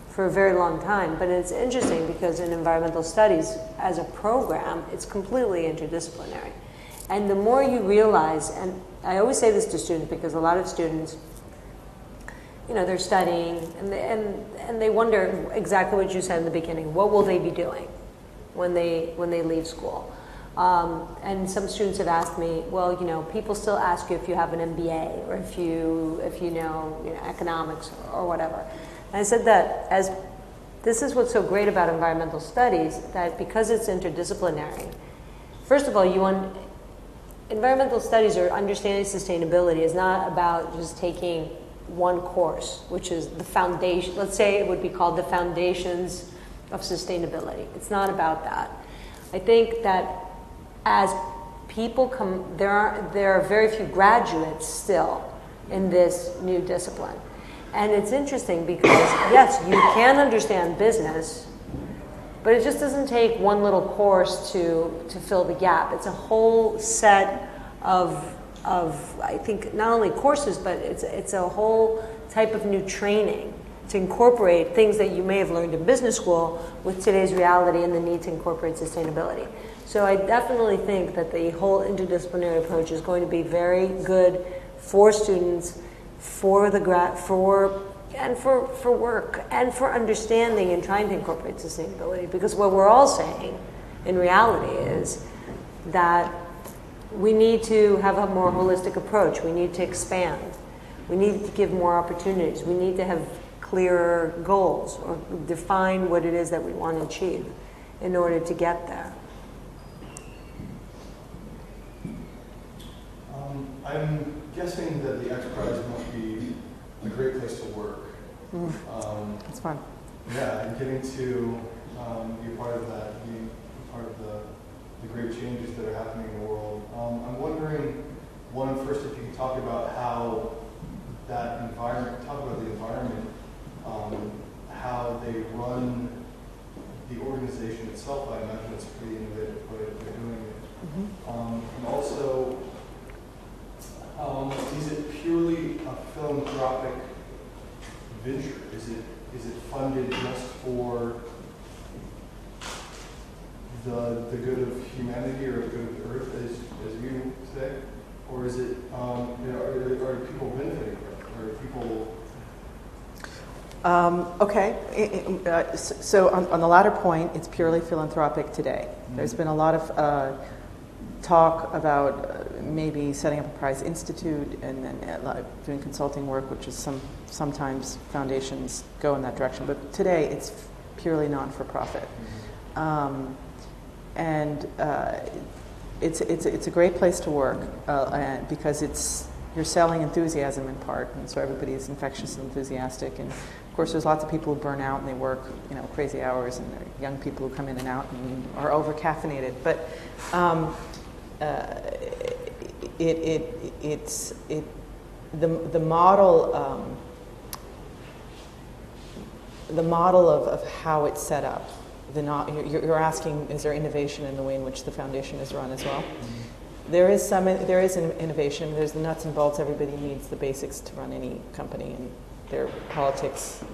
for a very long time. But it's interesting because in environmental studies, as a program, it's completely interdisciplinary. And the more you realize, and I always say this to students because a lot of students, they're studying and they wonder exactly what you said in the beginning. What will they be doing when they leave school? And some students have asked me, well, people still ask you if you have an MBA or if you know economics or whatever. And I said that this is what's so great about environmental studies, that because it's interdisciplinary, first of all, environmental studies or understanding sustainability is not about just taking one course, which is the foundation. Let's say it would be called the Foundations of Sustainability. It's not about that. I think that as people come, there are very few graduates still in this new discipline. And it's interesting because, yes, you can understand business, but it just doesn't take one little course to fill the gap. It's a whole set of I think, not only courses, but it's a whole type of new training to incorporate things that you may have learned in business school with today's reality and the need to incorporate sustainability. So I definitely think that the whole interdisciplinary approach is going to be very good for students, for the for work, and for understanding and trying to incorporate sustainability. Because what we're all saying, in reality, is that we need to have a more holistic approach. We need to expand. We need to give more opportunities. We need to have clearer goals or define what it is that we want to achieve in order to get there. I'm guessing that the XPrize must be a great place to work. It's fun. Yeah, and getting to be part of that, being part of the great changes that are happening in the world. I'm wondering, first, if you could talk about how that environment, how they run the organization itself. I imagine it's pretty innovative the way that they're doing it. And also, is it purely a philanthropic venture? Is it funded just for the good of humanity or the good of the earth, as you say, or is it are people benefiting from it? Are people? Okay, so on the latter point, it's purely philanthropic today. There's been a lot of talk about maybe setting up a prize institute and then doing consulting work, which is sometimes foundations go in that direction. But today, it's purely non-for-profit, and it's a great place to work because you're selling enthusiasm in part, and so everybody's infectious and enthusiastic. And of course, there's lots of people who burn out and they work, crazy hours, and there are young people who come in and out and are over caffeinated. But the model of how it's set up. You're asking, is there innovation in the way in which the foundation is run as well? There is an innovation. There's the nuts and bolts. Everybody needs the basics to run any company, and their politics,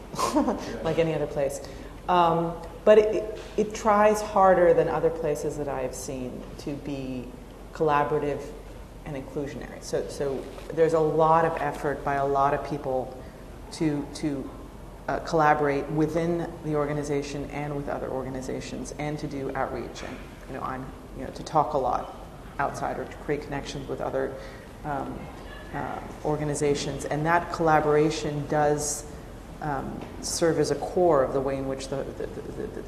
like any other place. But it tries harder than other places that I have seen to be collaborative and inclusionary. So there's a lot of effort by a lot of people to collaborate within the organization and with other organizations, and to do outreach and to talk a lot outside or to create connections with other organizations. And that collaboration does serve as a core of the way in which the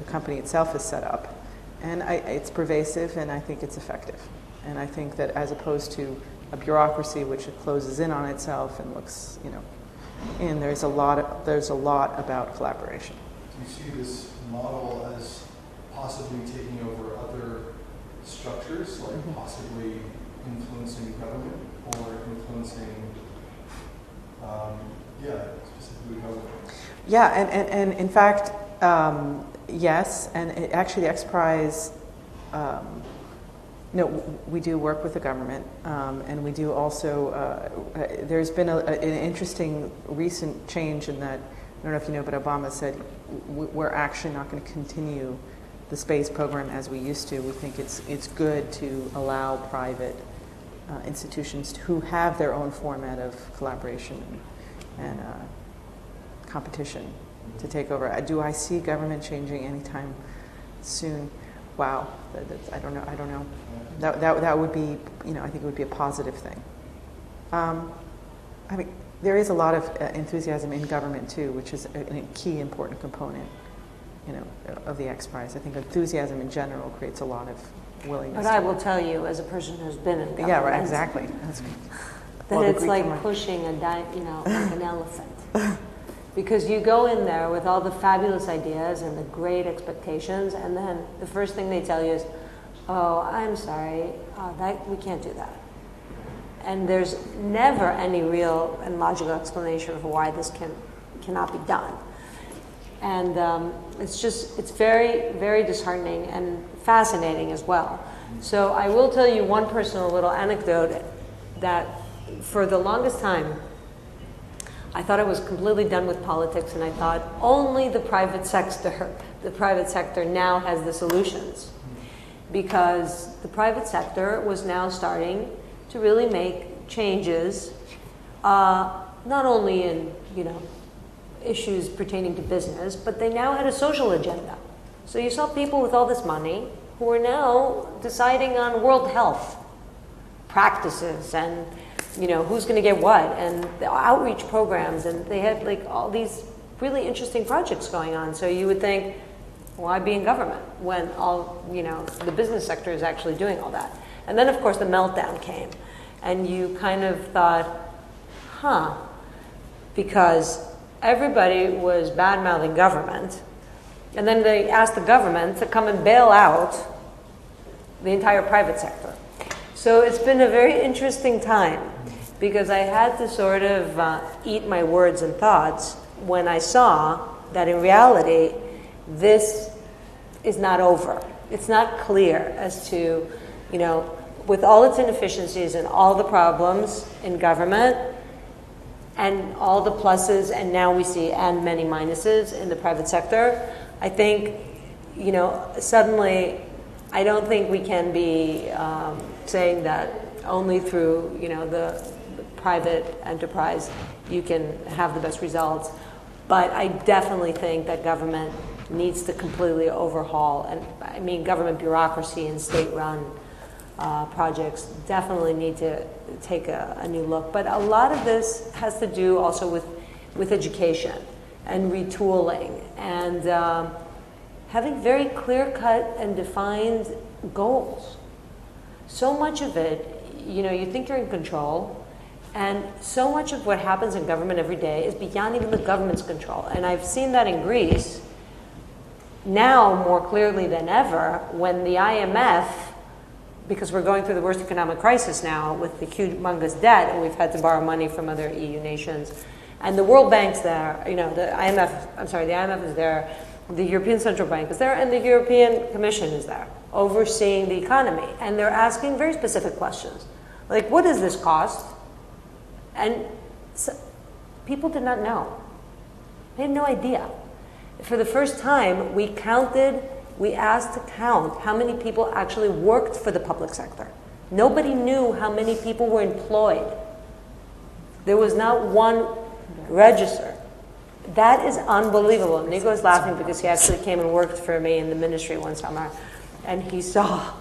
company itself is set up. And it's pervasive, and I think it's effective. And I think that as opposed to a bureaucracy which closes in on itself and looks, and there's a lot about collaboration. Do you see this model as possibly taking over other structures, like possibly influencing government or influencing, specifically government? Yeah, and in fact, yes, and actually the XPrize, we do work with the government, and we do also, there's been an interesting recent change in that, I don't know if you know, but Obama said we're actually not going to continue the space program as we used to. We think it's good to allow private institutions who have their own format of collaboration and competition to take over. Do I see government changing anytime soon? Wow, I don't know. That would be, I think it would be a positive thing. I mean, there is a lot of enthusiasm in government too, which is a key important component, of the XPrize. I think enthusiasm in general creates a lot of willingness. But I will tell you, as a person who's been in government, yeah, right, exactly. That's good. That it's like pushing like an elephant. Because you go in there with all the fabulous ideas and the great expectations, and then the first thing they tell you is, "Oh, I'm sorry, we can't do that." And there's never any real and logical explanation for why this cannot be done. And it's very, very disheartening and fascinating as well. So I will tell you one personal little anecdote that for the longest time, I thought I was completely done with politics, and I thought only the private sector now has the solutions. because the private sector was now starting to really make changes, not only in, issues pertaining to business, but they now had a social agenda. So you saw people with all this money who are now deciding on world health practices and, who's going to get what, and the outreach programs, and they had like all these really interesting projects going on. So you would think, why be in government when all, the business sector is actually doing all that? And then, of course, the meltdown came. And you kind of thought, because everybody was bad-mouthing government, and then they asked the government to come and bail out the entire private sector. So it's been a very interesting time, because I had to sort of eat my words and thoughts when I saw that in reality, this is not over. It's not clear as to, with all its inefficiencies and all the problems in government and all the pluses, and now we see and many minuses in the private sector, I think, suddenly I don't think we can be saying that only through, the private enterprise you can have the best results. But I definitely think that government needs to completely overhaul, and I mean government bureaucracy and state-run projects definitely need to take a new look. But a lot of this has to do also with education and retooling and having very clear-cut and defined goals. So much of it, you think you're in control, and so much of what happens in government every day is beyond even the government's control. And I've seen that in Greece now more clearly than ever when the IMF, because we're going through the worst economic crisis now with the humongous debt, and we've had to borrow money from other EU nations, and the World Bank's there, the IMF is there, the European Central Bank is there, and the European Commission is there, overseeing the economy. And they're asking very specific questions, like, what does this cost? And so, people did not know. They had no idea. For the first time, we asked to count how many people actually worked for the public sector. Nobody knew how many people were employed. There was not one register. That is unbelievable. Nico's laughing because he actually came and worked for me in the ministry one summer, and he saw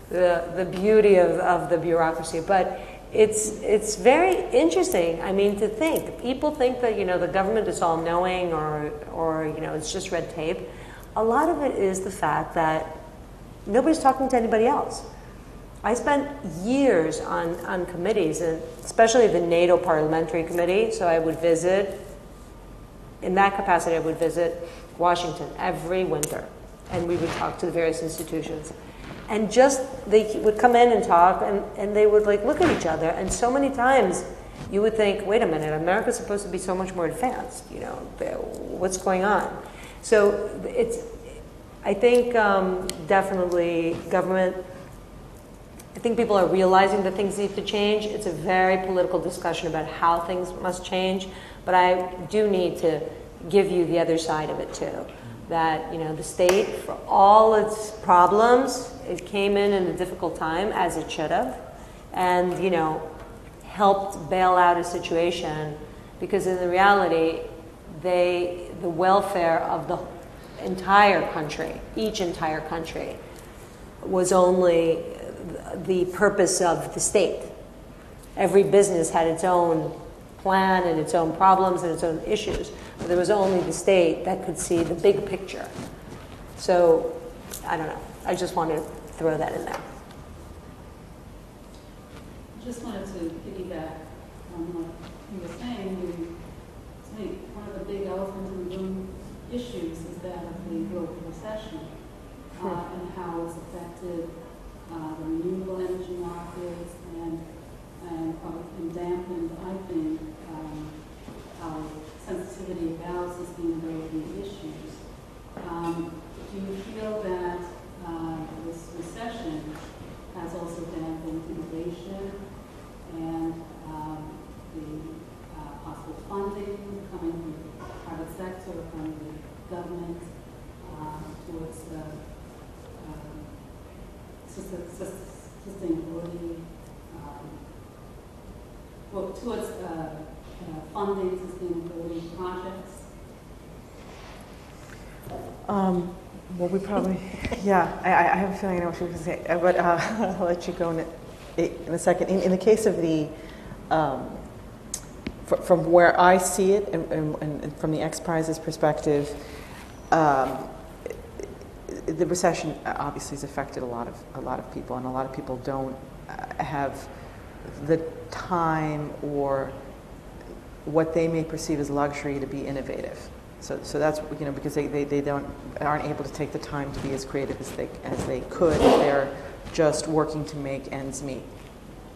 the beauty of the bureaucracy. But it's very interesting. I mean, to think. People think that, the government is all knowing or it's just red tape. A lot of it is the fact that nobody's talking to anybody else. I spent years on committees, and especially the NATO Parliamentary Committee, so I would visit, in that capacity I would visit Washington every winter, and we would talk to the various institutions. And they would come in and talk, and they would look at each other. And so many times you would think, wait a minute, America's supposed to be so much more advanced. What's going on? So I think definitely government, I think people are realizing that things need to change. It's a very political discussion about how things must change. But I do need to give you the other side of it too. That, the state, for all its problems, it came in a difficult time, as it should have, and, helped bail out a situation, because in the reality, the welfare of the entire country, each entire country, was only the purpose of the state. Every business had its own plan and its own problems and its own issues. But there was only the state that could see the big picture. So, I don't know. I just wanted to throw that in there. Just wanted to piggyback on what you were saying. I think one of the big elephant in the room issues is that of the global recession and how it's affected the renewable energy markets and dampened, I think, our sensitivity about sustainability issues. Do you feel that this recession has also dampened innovation and the possible funding coming from the private sector, from the government, towards work towards funding sustainability projects? Well, we probably, yeah, I have a feeling I know what you were going to say, but I'll let you go in a second. In the case of the, from where I see it, and from the XPrize's perspective, the recession obviously has affected a lot of people, and a lot of people don't have the time or what they may perceive as luxury to be innovative. So that's, you know, because they aren't able to take the time to be as creative as they could if they're just working to make ends meet.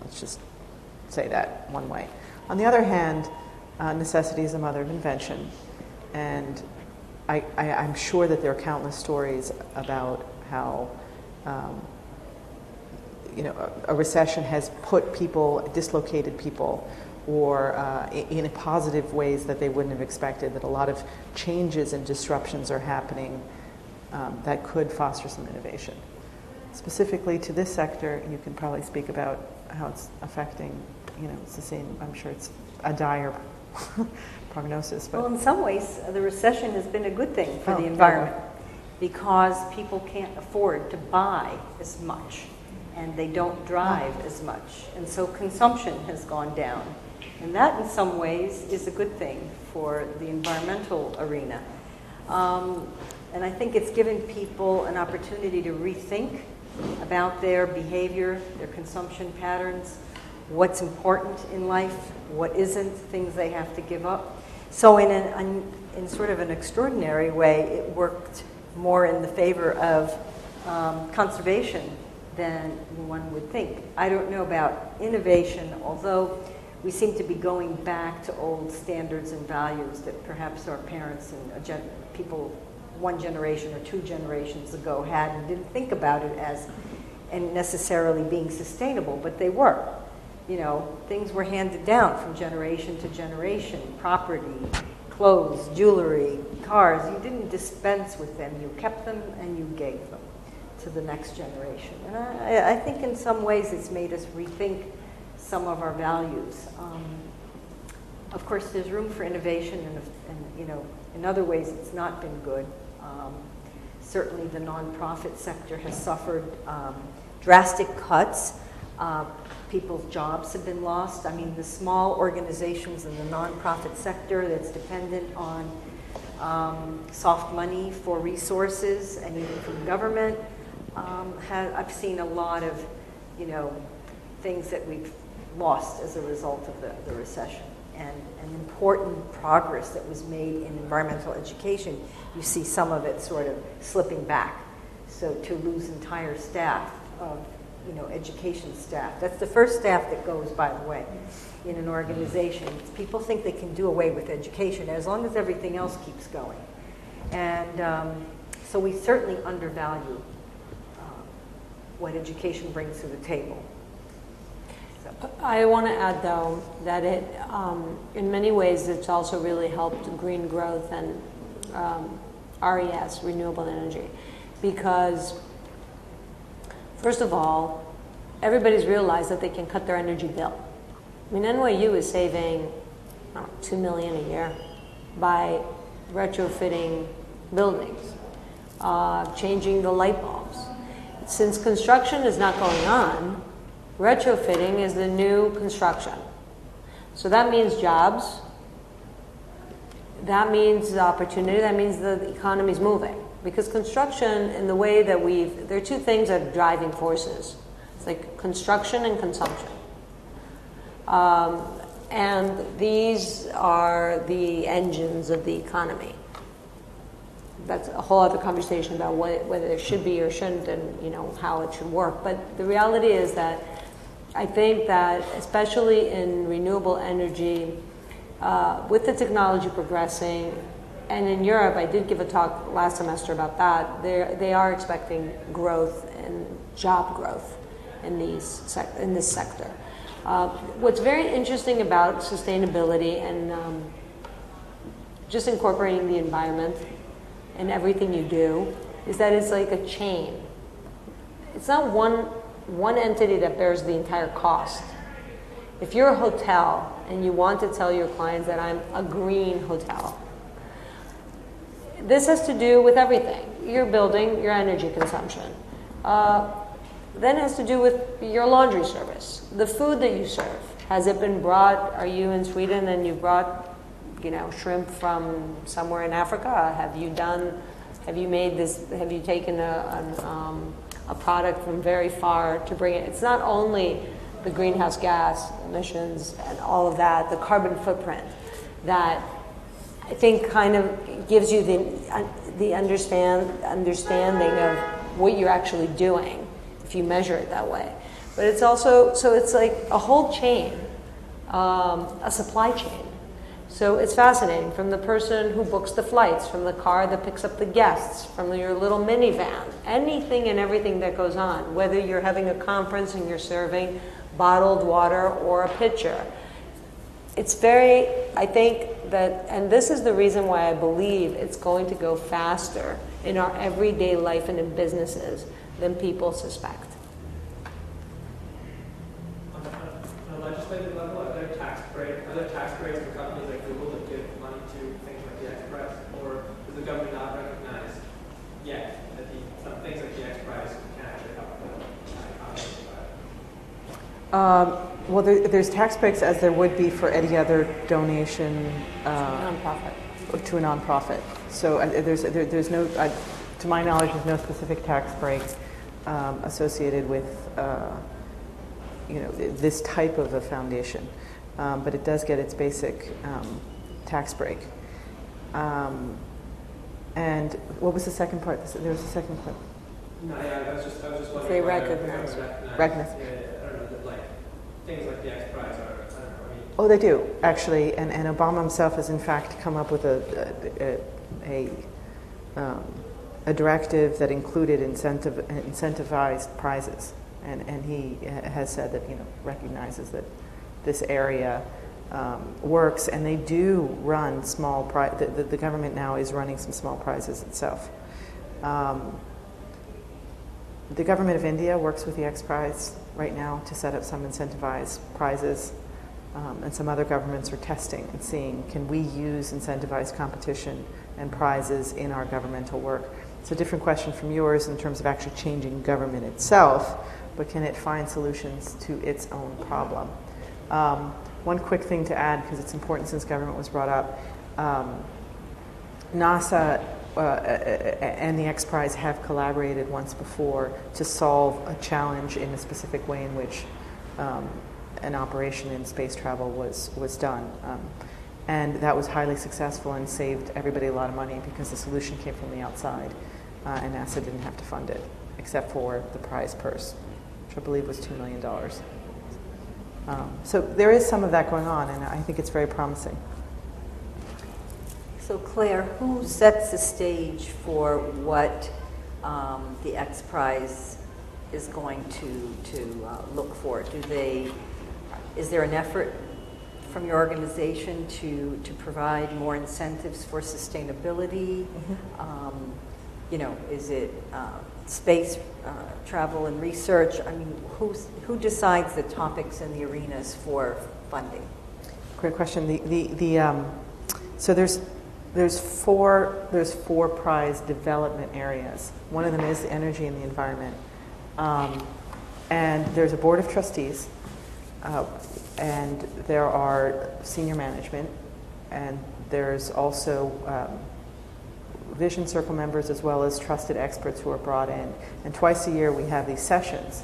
Let's just say that one way. On the other hand, necessity is the mother of invention, and I'm sure that there are countless stories about how you know, a recession has put people, dislocated people, or in positive ways that they wouldn't have expected, that a lot of changes and disruptions are happening that could foster some innovation. Specifically to this sector, you can probably speak about how it's affecting, you know, it's the same, I'm sure it's a dire prognosis. But well, in some ways, the recession has been a good thing for the environment because people can't afford to buy as much and they don't drive as much. And so consumption has gone down. And that, in some ways, is a good thing for the environmental arena. And I think it's given people an opportunity to rethink about their behavior, their consumption patterns, what's important in life, what isn't, things they have to give up. So in sort of an extraordinary way, it worked more in the favor of conservation than one would think. I don't know about innovation, although we seem to be going back to old standards and values that perhaps our parents and people one generation or two generations ago had and didn't think about it as and necessarily being sustainable, but they were. You know, things were handed down from generation to generation. Property, clothes, jewelry, cars. You didn't dispense with them. You kept them and you gave them to the next generation. And I think in some ways it's made us rethink some of our values. Of course, there's room for innovation, and you know, in other ways it's not been good. Certainly the nonprofit sector has suffered drastic cuts. People's jobs have been lost. I mean, the small organizations in the nonprofit sector that's dependent on soft money for resources and even from government, I've seen a lot of, you know, things that we've lost as a result of the recession. And important progress that was made in environmental education, you see some of it sort of slipping back. So to lose entire staff of, you know, education staff. That's the first staff that goes, by the way, in an organization. People think they can do away with education as long as everything else keeps going. And so we certainly undervalue what education brings to the table. I want to add, though, that it, in many ways, it's also really helped green growth and RES, renewable energy, because, first of all, everybody's realized that they can cut their energy bill. I mean, NYU is saving $2 million a year by retrofitting buildings, changing the light bulbs. Since construction is not going on, retrofitting is the new construction. So that means jobs, that means opportunity, that means the economy's moving. Because construction, in the way that there are two things that are driving forces. It's like construction and consumption. And these are the engines of the economy. That's a whole other conversation about whether there should be or shouldn't, and you know how it should work. But the reality is that I think that especially in renewable energy, with the technology progressing, and in Europe, I did give a talk last semester about that. They are expecting growth and job growth in this sector. What's very interesting about sustainability and just incorporating the environment in everything you do is that it's like a chain. It's not one entity that bears the entire cost. If you're a hotel and you want to tell your clients that I'm a green hotel, this has to do with everything. Your building, your energy consumption. Then it has to do with your laundry service, the food that you serve. Has it been brought? Are you in Sweden and you brought, shrimp from somewhere in Africa? Have you made this? Have you taken a product from very far to bring it? It's not only the greenhouse gas emissions and all of that, the carbon footprint that I think kind of gives you the understanding of what you're actually doing if you measure it that way. But it's also, so it's like a whole chain, a supply chain. So it's fascinating, from the person who books the flights, from the car that picks up the guests, from your little minivan, anything and everything that goes on, whether you're having a conference and you're serving bottled water or a pitcher. It's very, I think that, and this is the reason why I believe it's going to go faster in our everyday life and in businesses than people suspect. On a legislative level, are there tax breaks for companies like Google that give money to things like the XPrize, or does the government not recognize yet that some things like the XPrize can actually help the economy? Well, there's tax breaks as there would be for any other donation to a nonprofit. So there's no, to my knowledge, there's no specific tax break associated with this type of a foundation, but it does get its basic tax break. And what was the second part? There was a second part. No, yeah, I was just wondering. They recognize. Things like the XPrize are. Oh, they do, actually, and Obama himself has in fact come up with a directive that included incentivized prizes, and he has said that recognizes that this area works, and they do run small prizes. The government now is running some small prizes itself. The government of India works with the XPrize right now to set up some incentivized prizes, and some other governments are testing and seeing, can we use incentivized competition and prizes in our governmental work? It's a different question from yours in terms of actually changing government itself, but can it find solutions to its own problem? One quick thing to add, because it's important since government was brought up, NASA and the XPrize have collaborated once before to solve a challenge in a specific way in which an operation in space travel was done. And that was highly successful and saved everybody a lot of money because the solution came from the outside, and NASA didn't have to fund it, except for the prize purse, which I believe was $2 million. So there is some of that going on, and I think it's very promising. So Claire, who sets the stage for what the XPrize is going to look for? Is there an effort from your organization to provide more incentives for sustainability? Is it space travel and research? I mean, who decides the topics and the arenas for funding? Great question. So there's four prize development areas. One of them is the energy and the environment, and there's a board of trustees, and there are senior management, and there's also vision circle members as well as trusted experts who are brought in. And twice a year we have these sessions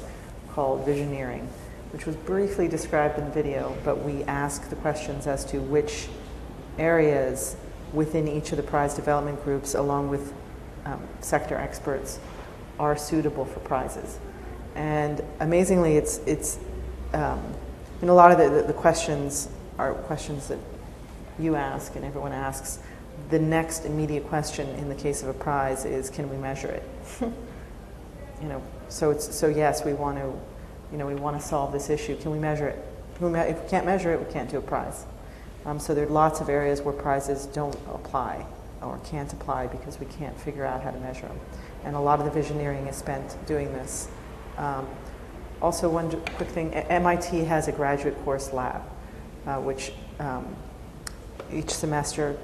called visioneering, which was briefly described in the video, but we ask the questions as to which areas within each of the prize development groups, along with sector experts, are suitable for prizes. And amazingly, it's a lot of the questions are questions that you ask and everyone asks. The next immediate question in the case of a prize is, can we measure it? So yes, we want to solve this issue. Can we measure it? If we can't measure it, we can't do a prize. So there are lots of areas where prizes don't apply or can't apply because we can't figure out how to measure them. And a lot of the visioneering is spent doing this. Also, one quick thing, MIT has a graduate course lab, which each semester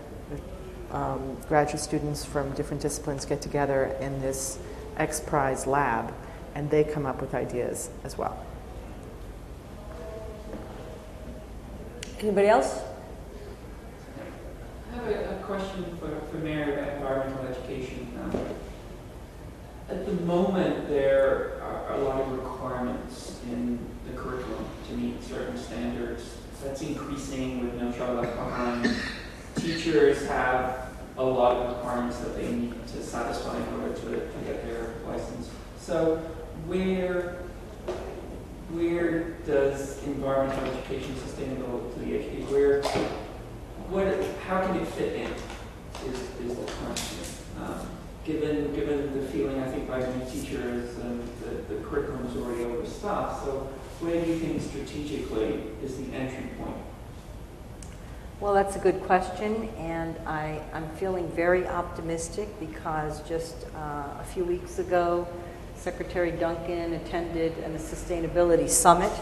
graduate students from different disciplines get together in this XPrize lab, and they come up with ideas as well. Anybody else? I have a question for Mary about environmental education. At the moment, there are a lot of requirements in the curriculum to meet certain standards. That's increasing with No Child Left Behind. Teachers have a lot of requirements that they need to satisfy in order to get their license. So where does environmental education, sustainability education, how can it fit in is the question. Given the feeling, I think, by many teachers and the curriculum is already overstuffed, so where do you think strategically is the entry point? Well, that's a good question, and I'm feeling very optimistic because just a few weeks ago, Secretary Duncan attended a sustainability summit,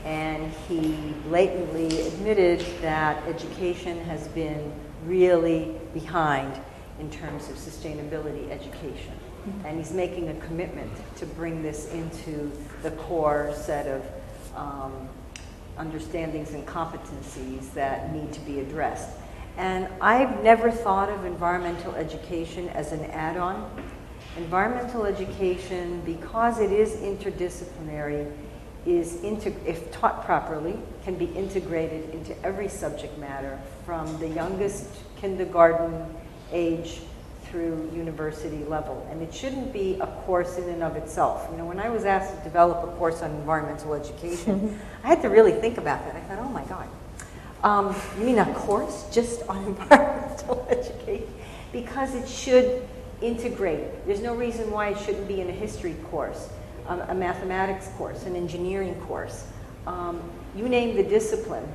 and he blatantly admitted that education has been really behind in terms of sustainability education. And he's making a commitment to bring this into the core set of understandings and competencies that need to be addressed. And I've never thought of environmental education as an add-on. Environmental education, because it is interdisciplinary, if taught properly, can be integrated into every subject matter from the youngest kindergarten age through university level. And it shouldn't be a course in and of itself. You know, when I was asked to develop a course on environmental education, I had to really think about that. I thought, oh my God, you mean a course just on environmental education? Because it should integrate. There's no reason why it shouldn't be in a history course, a mathematics course, an engineering course. You name the discipline.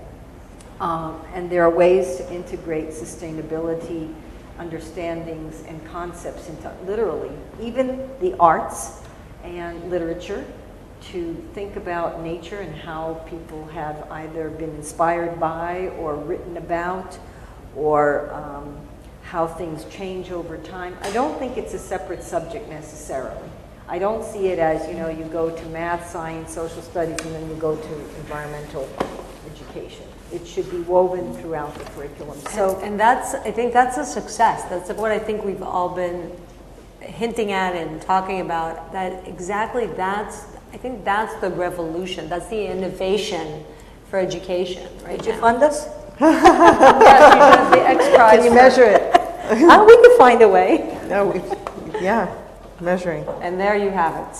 And there are ways to integrate sustainability understandings and concepts into literally even the arts and literature, to think about nature and how people have either been inspired by or written about, or how things change over time. I don't think it's a separate subject necessarily. I don't see it as, you know, you go to math, science, social studies, and then you go to environmental education. It should be woven throughout the curriculum. So, and I think that's a success. That's what I think we've all been hinting at and talking about. I think that's the revolution. That's the innovation for education. Right? Did you fund us? Yes, you should have the XPrize. Can you measure it? We could find a way. No, yeah, measuring. And there you have it.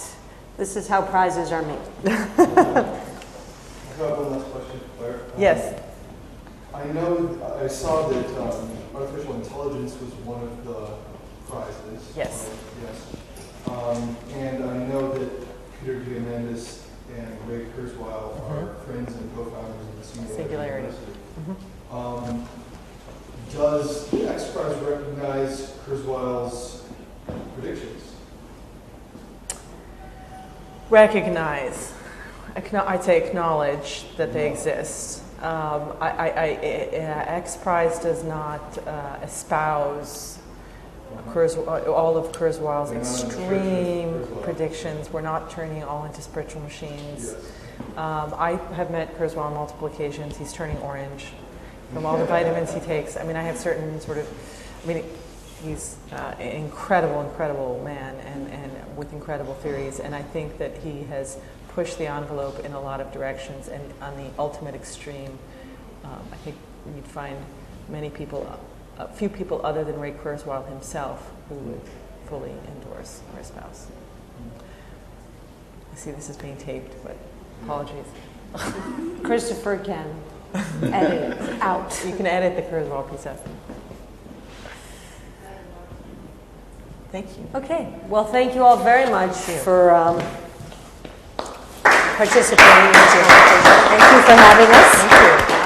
This is how prizes are made. I have one last question, Claire. Yes. I saw that artificial intelligence was one of the prizes. Yes. Yes. And I know that Peter Diamandis and Ray Kurzweil are friends and co-founders of the Singularity University. Does the XPrize recognize Kurzweil's predictions? Recognize. I'd say acknowledge that they exist. XPrize does not espouse all of Kurzweil's extreme predictions. We're not turning all into spiritual machines. I have met Kurzweil on multiple occasions. He's turning orange from all the vitamins he takes. I mean, I have certain he's an incredible man and with incredible theories. And I think that he has pushed the envelope in a lot of directions, and on the ultimate extreme, I think you'd find a few people other than Ray Kurzweil himself who would fully endorse or espouse. I see this is being taped, but apologies. Christopher can edit it out. You can edit the Kurzweil piece out. Thank you. Okay. Well, thank you all very much for participating in this presentation. Thank you for having us. Thank you.